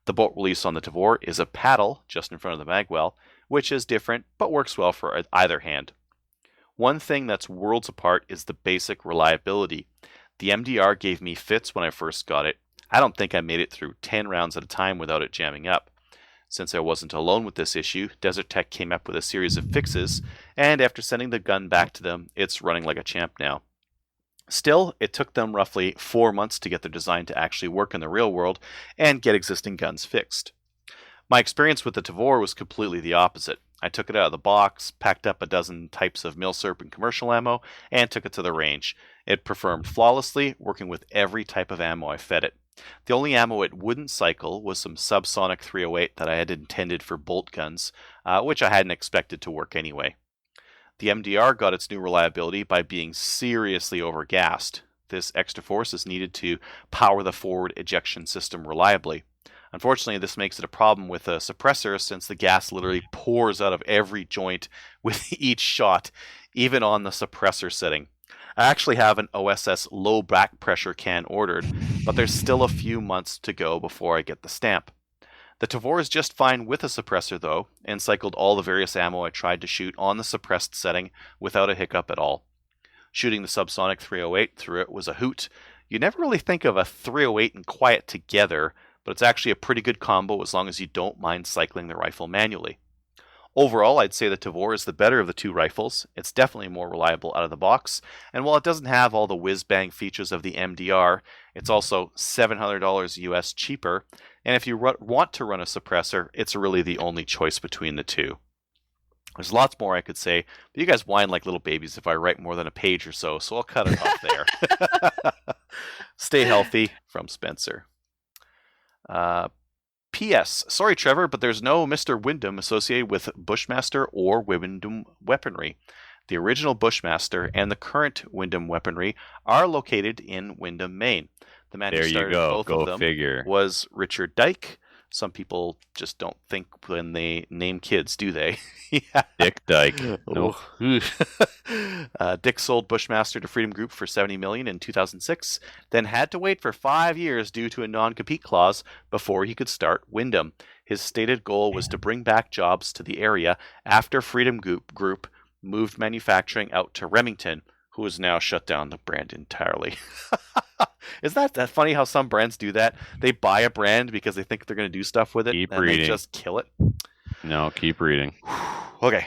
The bolt release on the Tavor is a paddle just in front of the magwell, which is different but works well for either hand. One thing that's worlds apart is the basic reliability. The MDR gave me fits when I first got it. I don't think I made it through 10 rounds at a time without it jamming up. Since I wasn't alone with this issue, Desert Tech came up with a series of fixes, and after sending the gun back to them, it's running like a champ now. Still, it took them roughly 4 months to get their design to actually work in the real world and get existing guns fixed. My experience with the Tavor was completely the opposite. I took it out of the box, packed up a dozen types of milsurp and commercial ammo, and took it to the range. It performed flawlessly, working with every type of ammo I fed it. The only ammo it wouldn't cycle was some subsonic 308 that I had intended for bolt guns, which I hadn't expected to work anyway. The MDR got its new reliability by being seriously overgassed. This extra force is needed to power the forward ejection system reliably. Unfortunately, this makes it a problem with a suppressor since the gas literally pours out of every joint with each shot, even on the suppressor setting. I actually have an OSS low back pressure can ordered, but there's still a few months to go before I get the stamp. The Tavor is just fine with a suppressor though, and cycled all the various ammo I tried to shoot on the suppressed setting without a hiccup at all. Shooting the subsonic 308 through it was a hoot. You never really think of a 308 and quiet together, but it's actually a pretty good combo as long as you don't mind cycling the rifle manually. Overall, I'd say the Tavor is the better of the two rifles. It's definitely more reliable out of the box, and while it doesn't have all the whiz-bang features of the MDR, it's also $700 US cheaper, and if you want to run a suppressor, it's really the only choice between the two. There's lots more I could say, but you guys whine like little babies if I write more than a page or so I'll cut it off there. Stay healthy, from Spencer. P.S. Sorry, Trevor, but there's no Mr. Wyndham associated with Bushmaster or Wyndham weaponry. The original Bushmaster and the current Wyndham weaponry are located in Wyndham, Maine. The man who started both of them was Richard Dyke. Some people just don't think when they name kids, do they? Yeah. Dick Dyke. No. Dick sold Bushmaster to Freedom Group for $70 million in 2006, then had to wait for 5 years due to a non-compete clause before he could start Wyndham. His stated goal was to bring back jobs to the area after Freedom Group moved manufacturing out to Remington, who has now shut down the brand entirely. Isn't that funny how some brands do that? They buy a brand because they think they're going to do stuff with it, they just kill it. No, keep reading. Okay.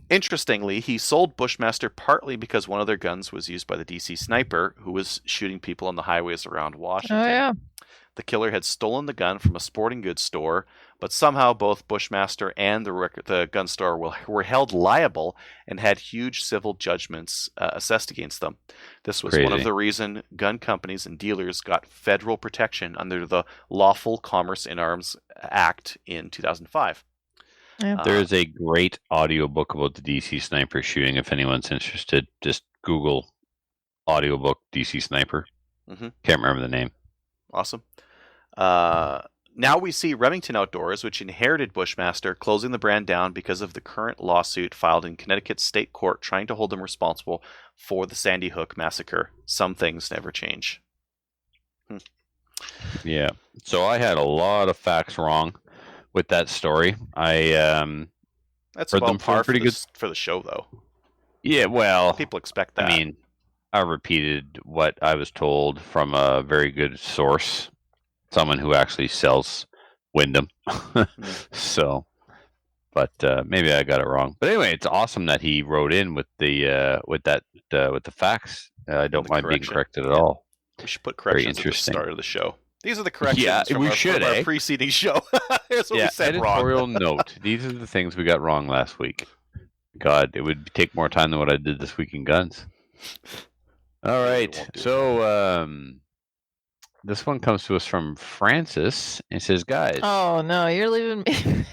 Interestingly, he sold Bushmaster partly because one of their guns was used by the DC sniper who was shooting people on the highways around Washington. Oh, yeah. The killer had stolen the gun from a sporting goods store, but somehow both Bushmaster and the gun store were held liable and had huge civil judgments assessed against them. This was one of the reasons gun companies and dealers got federal protection under the Lawful Commerce in Arms Act in 2005. Yeah. There is a great audiobook about the DC sniper shooting. If anyone's interested, just Google audiobook DC sniper. Mm-hmm. Can't remember the name. Awesome. Now we see Remington Outdoors, which inherited Bushmaster, closing the brand down because of the current lawsuit filed in Connecticut State Court trying to hold them responsible for the Sandy Hook massacre. Some things never change. Yeah. So I had a lot of facts wrong with that story. That's about par for the show, though. Yeah, well, people expect that. I mean, I repeated what I was told from a very good source, someone who actually sells Wyndham. So, but maybe I got it wrong. But anyway, it's awesome that he wrote in with the facts. I don't mind being corrected at all. We should put corrections at the start of the show. These are the corrections from our preceding show. Here's what we said wrong. Editorial note. These are the things we got wrong last week. God, it would take more time than what I did this week in guns. All right. So this one comes to us from Francis. It says, guys. Oh, no, you're leaving me.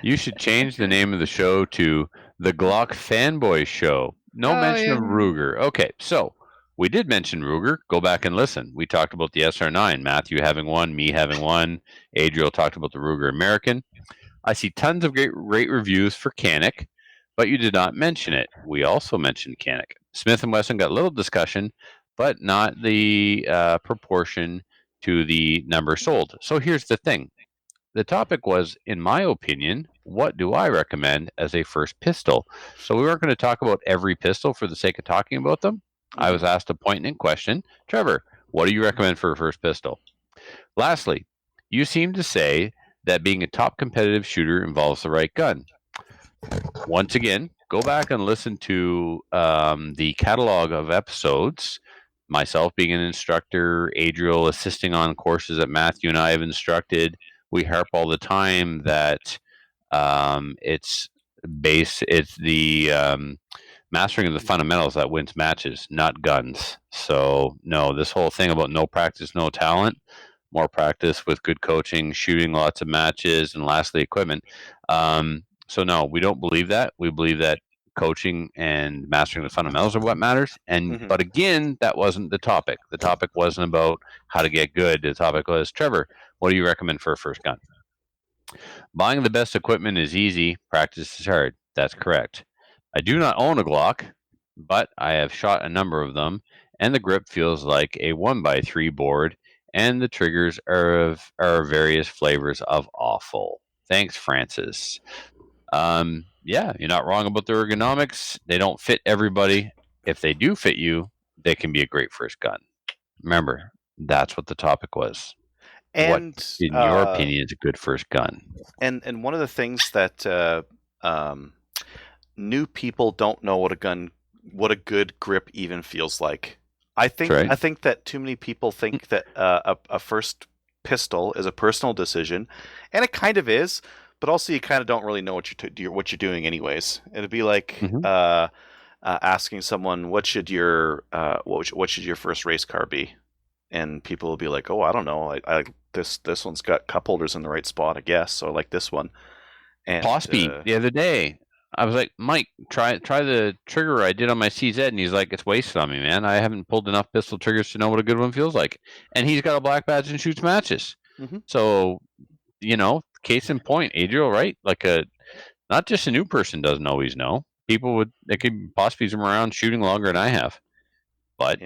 You should change the name of the show to The Glock Fanboy Show. No mention of Ruger. Okay, so we did mention Ruger. Go back and listen. We talked about the SR9. Matthew having one, me having one. Adriel talked about the Ruger American. I see tons of great reviews for Canik, but you did not mention it. We also mentioned Canik. Smith & Wesson got a little discussion, but not the proportion to the number sold. So here's the thing. The topic was, in my opinion, what do I recommend as a first pistol? So we weren't going to talk about every pistol for the sake of talking about them. I was asked a poignant question. Trevor, what do you recommend for a first pistol? Lastly, you seem to say that being a top competitive shooter involves the right gun. Once again, go back and listen to the catalog of episodes. Myself being an instructor, Adriel assisting on courses that Matthew and I have instructed. We harp all the time that it's the mastering of the fundamentals that wins matches, not guns. So no, this whole thing about no practice, no talent, more practice with good coaching, shooting lots of matches, and lastly, equipment. So no, we don't believe that. We believe that coaching and mastering the fundamentals are what matters. And but again, that wasn't the topic. The topic wasn't about how to get good. The topic was, Trevor, what do you recommend for a first gun? Buying the best equipment is easy. Practice is hard. That's correct. I do not own a Glock, but I have shot a number of them, and the grip feels like a 1x3 board, and the triggers are various flavors of awful. Thanks, Francis. Yeah, you're not wrong about the ergonomics. They don't fit everybody. If they do fit you, they can be a great first gun. Remember, that's what the topic was. And what, in your opinion, is a good first gun? And one of the things that new people don't know what a good grip even feels like. I think that too many people think that a first pistol is a personal decision, and it kind of is. But also, you kind of don't really know what you're doing, anyways. It'd be like asking someone, what should your first race car be? And people will be like, oh, I don't know. This one's got cup holders in the right spot, I guess. So I like this one. And Posby, the other day, I was like, Mike, try the trigger I did on my CZ, and he's like, it's wasted on me, man. I haven't pulled enough pistol triggers to know what a good one feels like. And he's got a black badge and shoots matches. Mm-hmm. So, case in point, Adriel, right? Like not just a new person doesn't always know. People they could possibly be around shooting longer than I have, but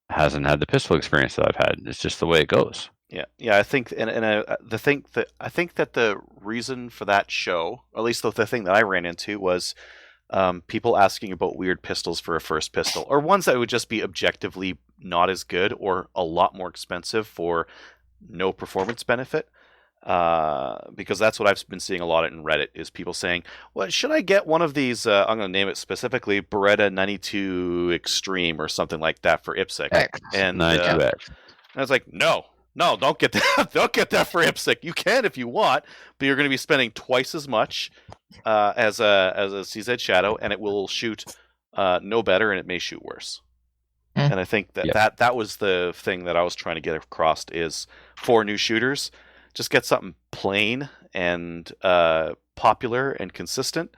hasn't had the pistol experience that I've had. It's just the way it goes. Yeah. I think, I think that the reason for that show, or at least the thing that I ran into, was people asking about weird pistols for a first pistol, or ones that would just be objectively not as good or a lot more expensive for no performance benefit. Because that's what I've been seeing a lot in Reddit, is people saying, well, should I get one of these, I'm going to name it specifically, Beretta 92 Extreme or something like that for IPSC. And I was like, no, don't get that. Don't get that for IPSC. You can if you want, but you're going to be spending twice as much as a CZ Shadow, and it will shoot no better, and it may shoot worse. And I think that was the thing that I was trying to get across, is for new shooters, just get something plain and popular and consistent,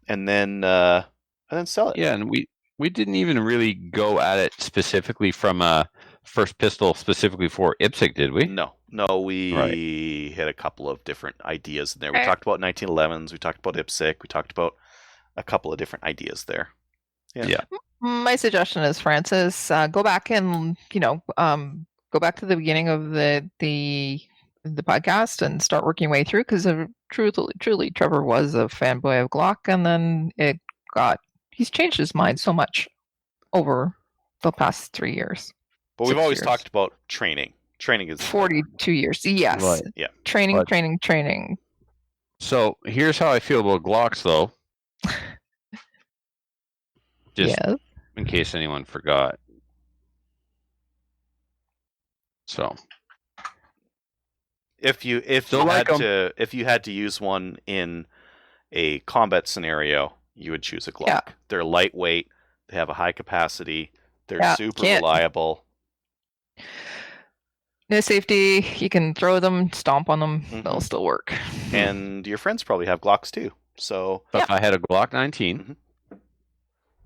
and then sell it. Yeah, and we didn't even really go at it specifically from a first pistol specifically for IPSC, did we? No, we had a couple of different ideas in there. We talked about 1911s, we talked about IPSC, we talked about a couple of different ideas there. Yeah. My suggestion is, Francis, go back and go back to the beginning of the podcast and start working your way through, because truly Trevor was a fanboy of Glock, and then he's changed his mind so much over the past 3 years. But we've always talked about training. Training is 42 years. Yes. Right. Yeah. Training. So here's how I feel about Glocks, though. Just in case anyone forgot. So if you had to use one in a combat scenario, you would choose a Glock. Yeah. They're lightweight, they have a high capacity, they're super reliable. No safety, you can throw them, stomp on them, they'll still work. And your friends probably have Glocks too. So if I had a Glock 19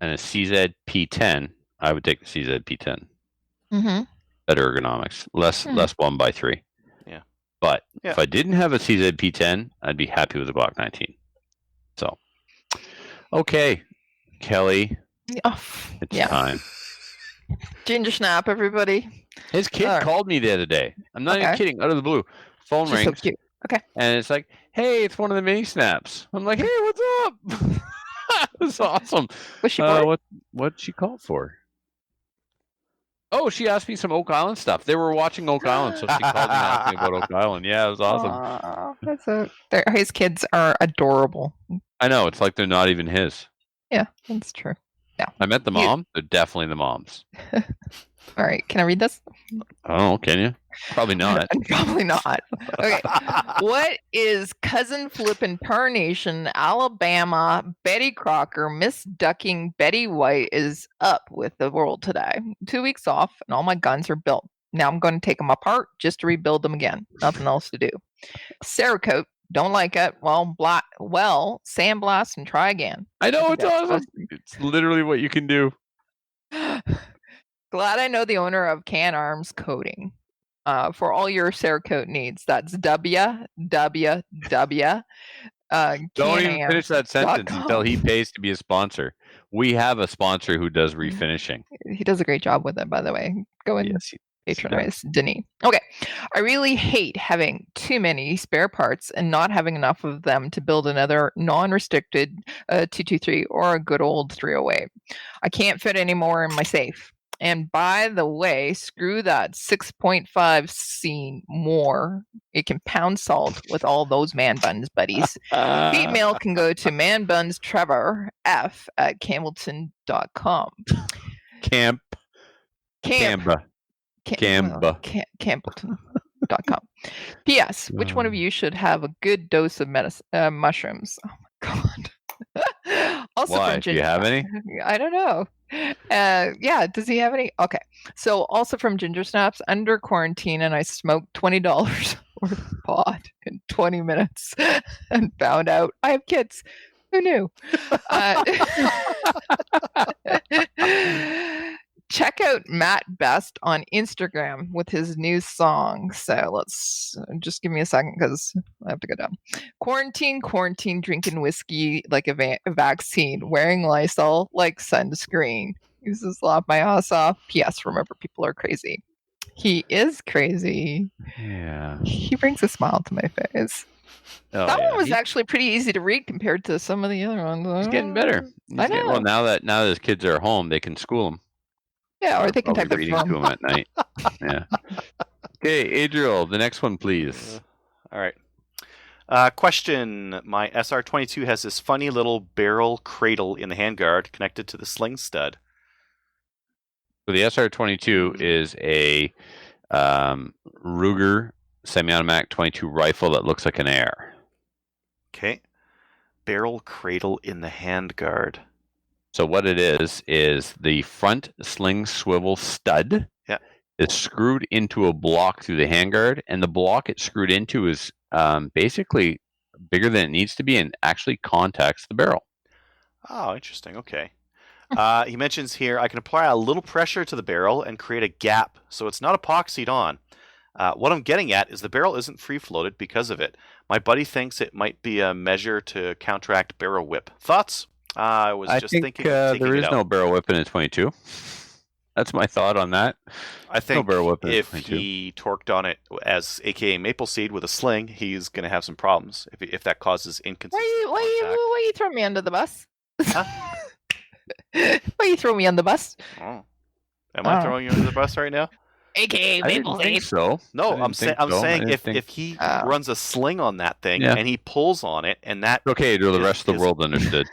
and a CZ P10, I would take the CZ P10. Mm-hmm. Better ergonomics, less 1x3. Yeah. But if I didn't have a CZ P10, I'd be happy with a Glock 19. So, okay, Kelly, it's time. Ginger snap, everybody. His kid called me the other day. I'm not even kidding. Out of the blue, phone rings. So cute. Okay. And it's like, hey, it's one of the mini snaps. I'm like, hey, what's up? That's awesome. What's she what'd she call for? Oh, she asked me some Oak Island stuff. They were watching Oak Island, so she called me and asked me about Oak Island. Yeah, it was awesome. His kids are adorable. I know. It's like they're not even his. Yeah, that's true. Yeah. I met the mom. They're definitely the moms. All right. Can I read this? Oh, can you? Probably not. Probably not. Okay. What is Cousin Flippin' Tarnation, Alabama, Betty Crocker, Miss Ducking, Betty White is up with the world today? 2 weeks off, and all my guns are built. Now I'm going to take them apart just to rebuild them again. Nothing else to do. Cerakote Don't like it. Well, sandblast and try again. I know, think it's that's awesome. supposed to It's literally what you can do. Glad I know the owner of Can Arms Coating. For all your Cerakote needs, that's www. Don't even finish that sentence until he pays to be a sponsor. We have a sponsor who does refinishing. He does a great job with it, by the way. Go and Yes, patronize Denis. Okay. I really hate having too many spare parts and not having enough of them to build another non-restricted 223 or a good old 308. I can't fit any more in my safe. And by the way, screw that 6.5 scene more. It can pound salt with all those man buns, buddies. Hate mail can go to manbunstrevor@campbellton.com. Campbellton.com. P.S. Which one of you should have a good dose of mushrooms? Oh my god. Also Why? from Do you have any? I don't know. Yeah, does he have any? Okay. So also from Ginger Snaps, under quarantine, and I smoked $20 worth of pot in 20 minutes and found out I have kids. Who knew? Check out Matt Best on Instagram with his new song. So let's just give me a second because I have to go down. Quarantine, drinking whiskey like a vaccine, wearing Lysol like sunscreen. Uses laugh my ass off. P.S. Remember, people are crazy. He is crazy. Yeah. He brings a smile to my face. Oh, That one was actually pretty easy to read compared to some of the other ones. He's getting better. I know. Well, now that his kids are home, they can school him. Yeah, or they can type it reading from. to him at night. Yeah. Okay, Adriel, the next one, please. All right. Question. My SR22 has this funny little barrel cradle in the handguard connected to the sling stud. So the SR22 is a Ruger semi-automatic 22 rifle that looks like an AR. Okay. Barrel cradle in the handguard. So what it is the front sling swivel stud is screwed into a block through the handguard, and the block it's screwed into is basically bigger than it needs to be and actually contacts the barrel. Oh, interesting. Okay. He mentions here, I can apply a little pressure to the barrel and create a gap so it's not epoxied on. What I'm getting at is the barrel isn't free-floated because of it. My buddy thinks it might be a measure to counteract barrel whip. Thoughts? I think thinking there is no barrel whip in a 22. That's my thought on that. I think no barrel whip in if 22. he torqued on it as AKA Maple Seed with a sling, he's going to have some problems if that causes inconsistency. Why you throw me under the bus? Huh? Why you throw me on the bus? Oh. Am I throwing you under the bus right now? AKA I didn't think so. No, I'm saying if he runs a sling on that thing and he pulls on it and that okay, the rest of the world understood.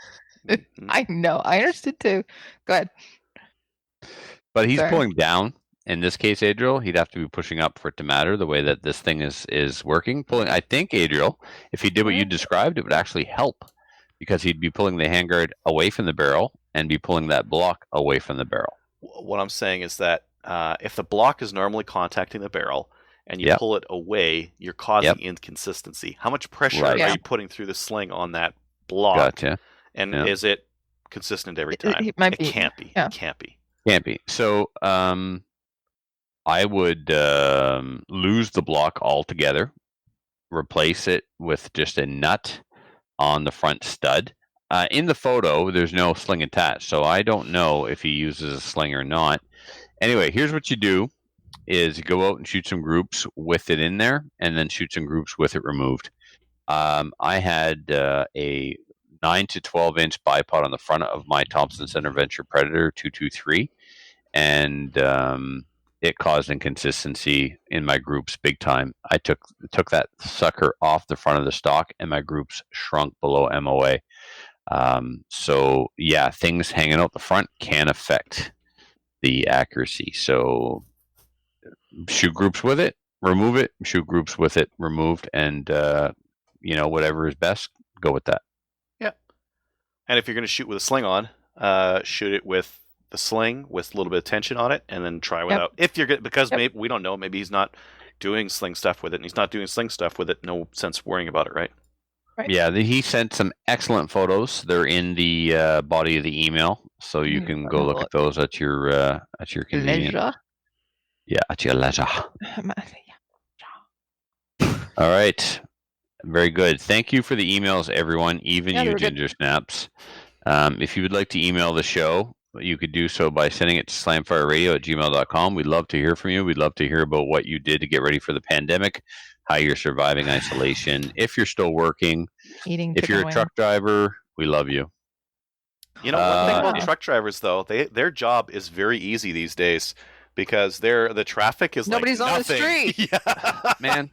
I know, I understood too. Go ahead. But he's pulling down. In this case, Adriel, he'd have to be pushing up for it to matter the way that this thing is working. Pulling, I think, Adriel, if he did what you described, it would actually help because he'd be pulling the handguard away from the barrel and be pulling that block away from the barrel. What I'm saying is that if the block is normally contacting the barrel and you pull it away, you're causing inconsistency. How much pressure are you putting through the sling on that block? Gotcha. And is it consistent every time? It might be. Can't be. Yeah. It can't be. Can't be. So I would lose the block altogether, replace it with just a nut on the front stud. In the photo, there's no sling attached, so I don't know if he uses a sling or not. Anyway, here's what you do is you go out and shoot some groups with it in there and then shoot some groups with it removed. I had a 9 to 12 inch bipod on the front of my Thompson Center Venture Predator 223, and it caused inconsistency in my groups big time. I took that sucker off the front of the stock, and my groups shrunk below MOA. So yeah, things hanging out the front can affect the accuracy. So shoot groups with it, remove it, shoot groups with it removed, and whatever is best, go with that. Yeah. And if you're going to shoot with a sling on, shoot it with the sling with a little bit of tension on it, and then try without. If you're good, because maybe we don't know, maybe he's not doing sling stuff with it, and he's not doing sling stuff with it. No sense worrying about it, right? Right. Yeah, he sent some excellent photos. They're in the body of the email, so you Mm, can let go me look look. at those at your convenience. Leisure. Yeah, at your leisure. All right. Very good. Thank you for the emails, everyone, even Yeah, they you were good. ginger snaps. If you would like to email the show, you could do so by sending it to slamfireradio@gmail.com. We'd love to hear from you. We'd love to hear about what you did to get ready for the pandemic, how you're surviving isolation, if you're still working, Eating if chicken you're a wing. truck driver, we love you. You know, one thing about Yeah. truck drivers though, their job is very easy these days because the traffic is Nobody's like on the nothing. street. Yeah. Man.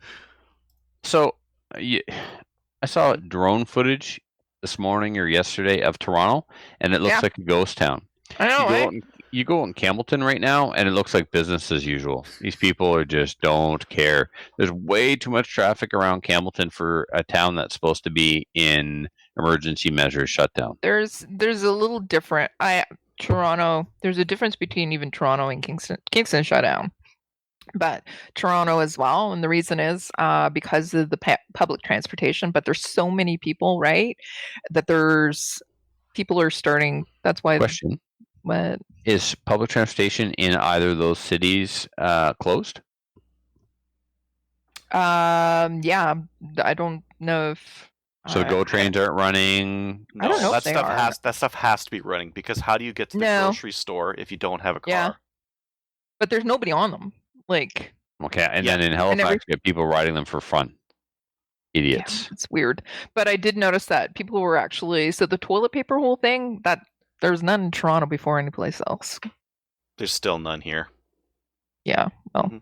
So I saw drone footage this morning or yesterday of Toronto, and it looks Yeah. like a ghost town. I know, right? You go in Campbellton right now, and it looks like business as usual. These people are just don't care. There's way too much traffic around Campbellton for a town that's supposed to be in emergency measures shutdown. There's a little different. Toronto. There's a difference between even Toronto and Kingston. Kingston shut down, but Toronto as well. And the reason is because of the public transportation. But there's so many people, right? That people are starting. That's why. Question: What? Is public transportation in either of those cities closed? Yeah, I don't know if. So GO trains aren't running. I don't know that if they stuff are. that stuff has to be running because how do you get to the No. grocery store if you don't have a car? Yeah. But there's nobody on them. Like, Okay, and Yeah. then in Halifax, you have people riding them for fun. yeah, Idiots. it's weird. But I did notice that people were actually the toilet paper whole thing that there's none in Toronto before anyplace else. There's still none here. Yeah. Well, Mhm.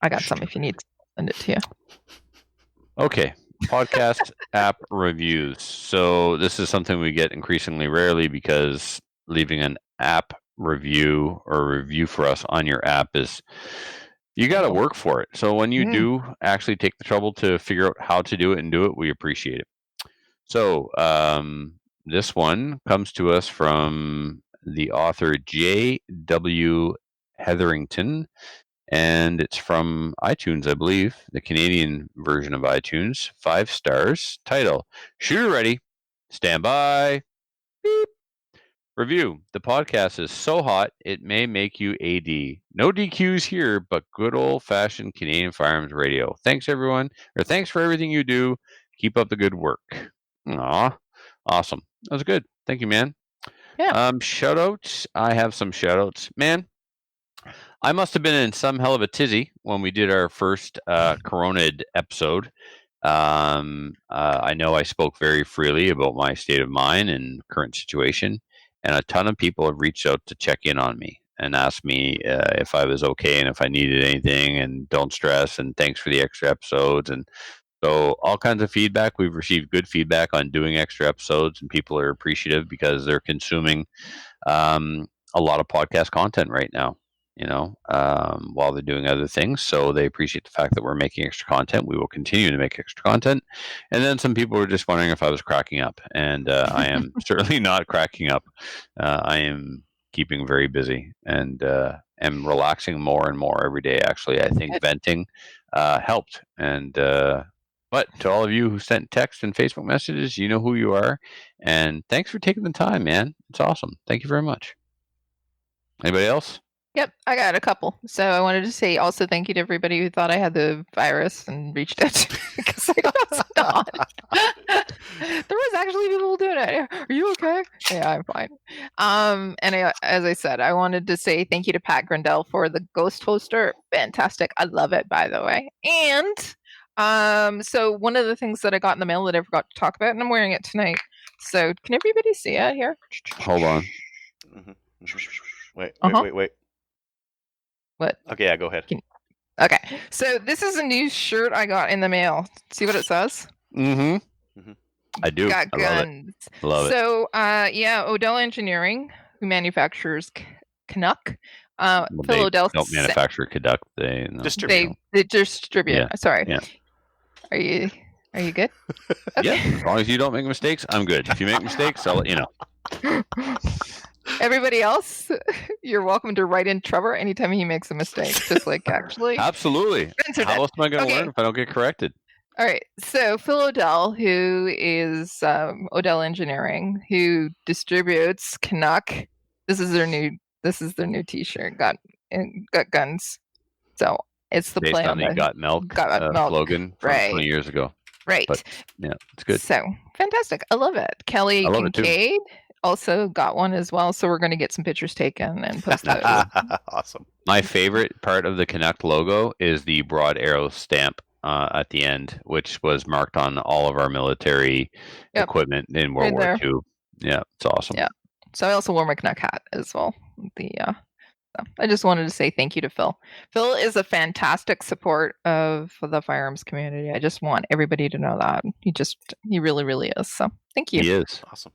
I got some if you need. Send it to you. Okay, podcast app reviews. So this is something we get increasingly rarely because leaving an app review or review for us on your app is you got to work for it. So when you Mm. do actually take the trouble to figure out how to do it and do it, we appreciate it. So this one comes to us from the author J.W. Hetherington, and it's from iTunes, I believe, the Canadian version of iTunes. 5 stars. Title: Shooter ready. Stand by. Beep. Review: the podcast is so hot it may make you AD. No DQs here, but good old-fashioned Canadian Firearms Radio. Thanks everyone, or thanks for everything you do. Keep up the good work. Aw, awesome. That was good. Thank you, man. Yeah. Shout-outs. I have some shout-outs. Man, I must have been in some hell of a tizzy when we did our first Coronid episode. I know I spoke very freely about my state of mind and current situation, and a ton of people have reached out to check in on me and asked me if I was okay and if I needed anything, and don't stress, and thanks for the extra episodes. And so all kinds of feedback. We've received good feedback on doing extra episodes, and people are appreciative because they're consuming a lot of podcast content right now, while they're doing other things. So they appreciate the fact that we're making extra content. We will continue to make extra content. And then some people were just wondering if I was cracking up. And I am certainly not cracking up. I am keeping very busy and am relaxing more and more every day. Actually, I think venting helped. And but to all of you who sent text and Facebook messages, you know who you are. And thanks for taking the time, man. It's awesome. Thank you very much. Anybody else? Yep, I got a couple. So I wanted to say also thank you to everybody who thought I had the virus and reached out to me because I was not. There was actually people doing it. Are you okay? Yeah, I'm fine. As I said, I wanted to say thank you to Pat Grindell for the ghost poster. Fantastic. I love it, by the way. And so one of the things that I got in the mail that I forgot to talk about, and I'm wearing it tonight. So can everybody see it here? Hold on. Wait. What? Okay, yeah, go ahead. Okay, so this is a new shirt I got in the mail. See what it says? Mm-hmm. I do. Got I guns. love it. So, Odell Engineering, who manufactures Canuck, Phil They Odell don't manufacture Canuck. They Distribute. They distribute. Yeah, Sorry. yeah. Are you good? Yeah, as long as you don't make mistakes, I'm good. If you make mistakes, I'll let you know. Everybody else, you're welcome to write in Trevor anytime he makes a mistake. Just like actually. Absolutely. Spencer How did. else am I going to Okay. learn if I don't get corrected? All right. So Phil Odell, who is Odell Engineering, who distributes Canuck. This is their new T-shirt. Got guns. So it's the Based play on the Got Milk slogan from 20 years ago. Right. But yeah, it's good. So fantastic. I love it. Kelly I love it too. Kincaid also got one as well. So we're going to get some pictures taken and post those. Awesome. My favorite part of the Canuck logo is the broad arrow stamp at the end, which was marked on all of our military equipment in World War II. Yeah, it's awesome. Yeah. So I also wore my Canuck hat as well. So I just wanted to say thank you to Phil. Phil is a fantastic support of the firearms community. I just want everybody to know that. He really, really is. So thank you. He is. Awesome.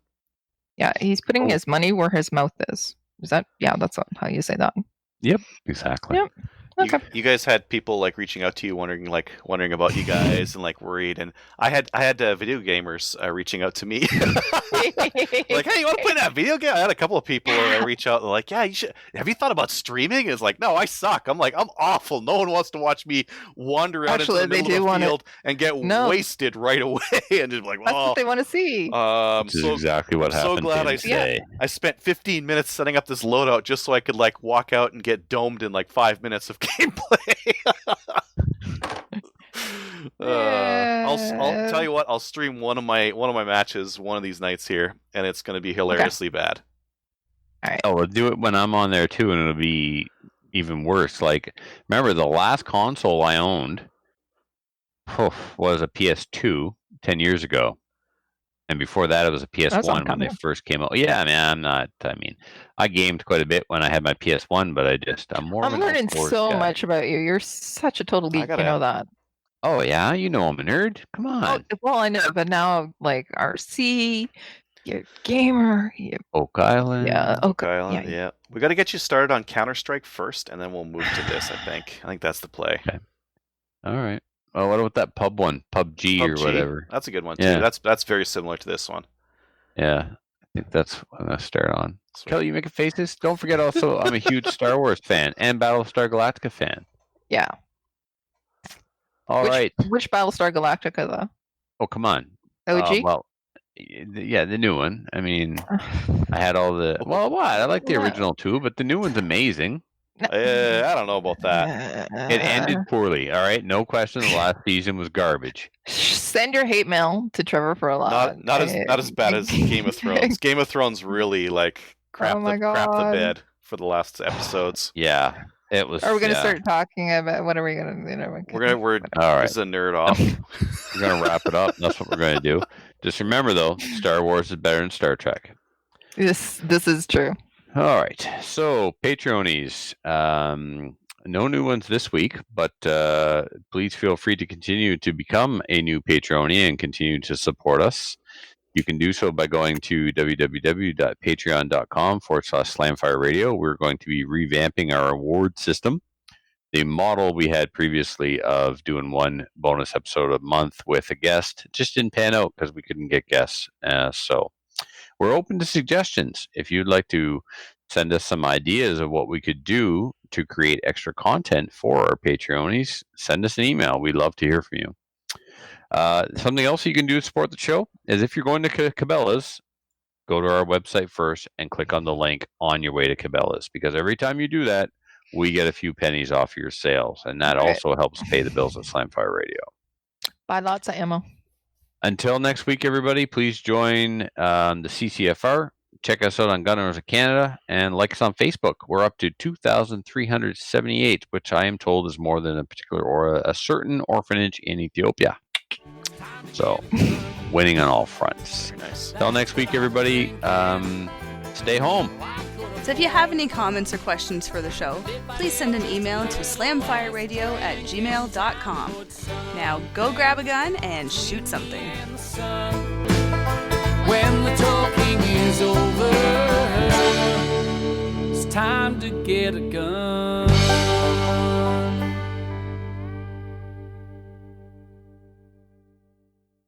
Yeah, he's putting his money where his mouth is. Is that? Yeah, that's how you say that. Yep, exactly. Yep. Okay. You guys had people like reaching out to you, wondering about you guys, and like worried. And I had video gamers reaching out to me, like, "Hey, you want to play that video game?" I had a couple of people reach out, like, "Yeah, you should. Have you thought about streaming?" It's like, "No, I suck." I'm like, "I'm awful. No one wants to watch me wander out into the middle of the field and get wasted right away." And just like, that's what they want to see. Which is exactly what happened. So glad I spent 15 minutes setting up this loadout just so I could like walk out and get domed in like 5 minutes of gameplay. I'll tell you what. I'll stream one of my matches one of these nights here, and it's going to be hilariously bad. All right. Oh, we'll do it when I'm on there too, and it'll be even worse. Like, remember the last console I owned was a PS2 10 years ago. And before that, it was a PS1 when they first came out. Yeah, man, I gamed quite a bit when I had my PS1, but I'm learning so much about you. You're such a total geek. You know that. Oh, yeah? You know I'm a nerd? Come on. Oh, well, I know, but now, like, RC, you're gamer. Oak Island. Yeah, Oak Island, yeah. We got to get you started on Counter-Strike first, and then we'll move to this, I think. I think that's the play. Okay. All right. Oh, what about that pub one? PUBG or whatever. That's a good one, too. That's very similar to this one. Yeah. I think that's what I'm going to start on. Sweet. Kelly, you making faces? Don't forget also, I'm a huge Star Wars fan and Battlestar Galactica fan. Yeah. All right. Which Battlestar Galactica, though? Oh, come on. OG? Well, yeah, the new one. I mean, I had all the... Well, what? I like the original, too, but the new one's amazing. I don't know about that. It ended poorly. All right, no question. The last season was garbage. Send your hate mail to Trevor Furlong. Not as bad as Game of Thrones. Game of Thrones really like crap the bed for the last episodes. Yeah, it was. Are we gonna start talking about what are we gonna? We're all right. This is a nerd off. We're gonna wrap it up. That's what we're gonna do. Just remember though, Star Wars is better than Star Trek. This is true. All right, so Patreonies, no new ones this week, but please feel free to continue to become a new Patreonie and continue to support us. You can do so by going to www.patreon.com/Slamfire Radio. We're going to be revamping our award system. The model we had previously of doing one bonus episode a month with a guest just didn't pan out because we couldn't get guests. So we're open to suggestions. If you'd like to send us some ideas of what we could do to create extra content for our Patreonies, send us an email. We'd love to hear from you. Something else you can do to support the show is if you're going to Cabela's, go to our website first and click on the link on your way to Cabela's, because every time you do that, we get a few pennies off your sales, and that also helps pay the bills at Slamfire Radio. Buy lots of ammo. Until next week, everybody, please join the CCFR. Check us out on Gun Owners of Canada and like us on Facebook. We're up to 2,378, which I am told is more than a certain orphanage in Ethiopia. So, winning on all fronts. Very nice. Until next week, everybody, stay home. So if you have any comments or questions for the show, please send an email to slamfireradio@gmail.com. Now go grab a gun and shoot something. When the talking is over, it's time to get a gun.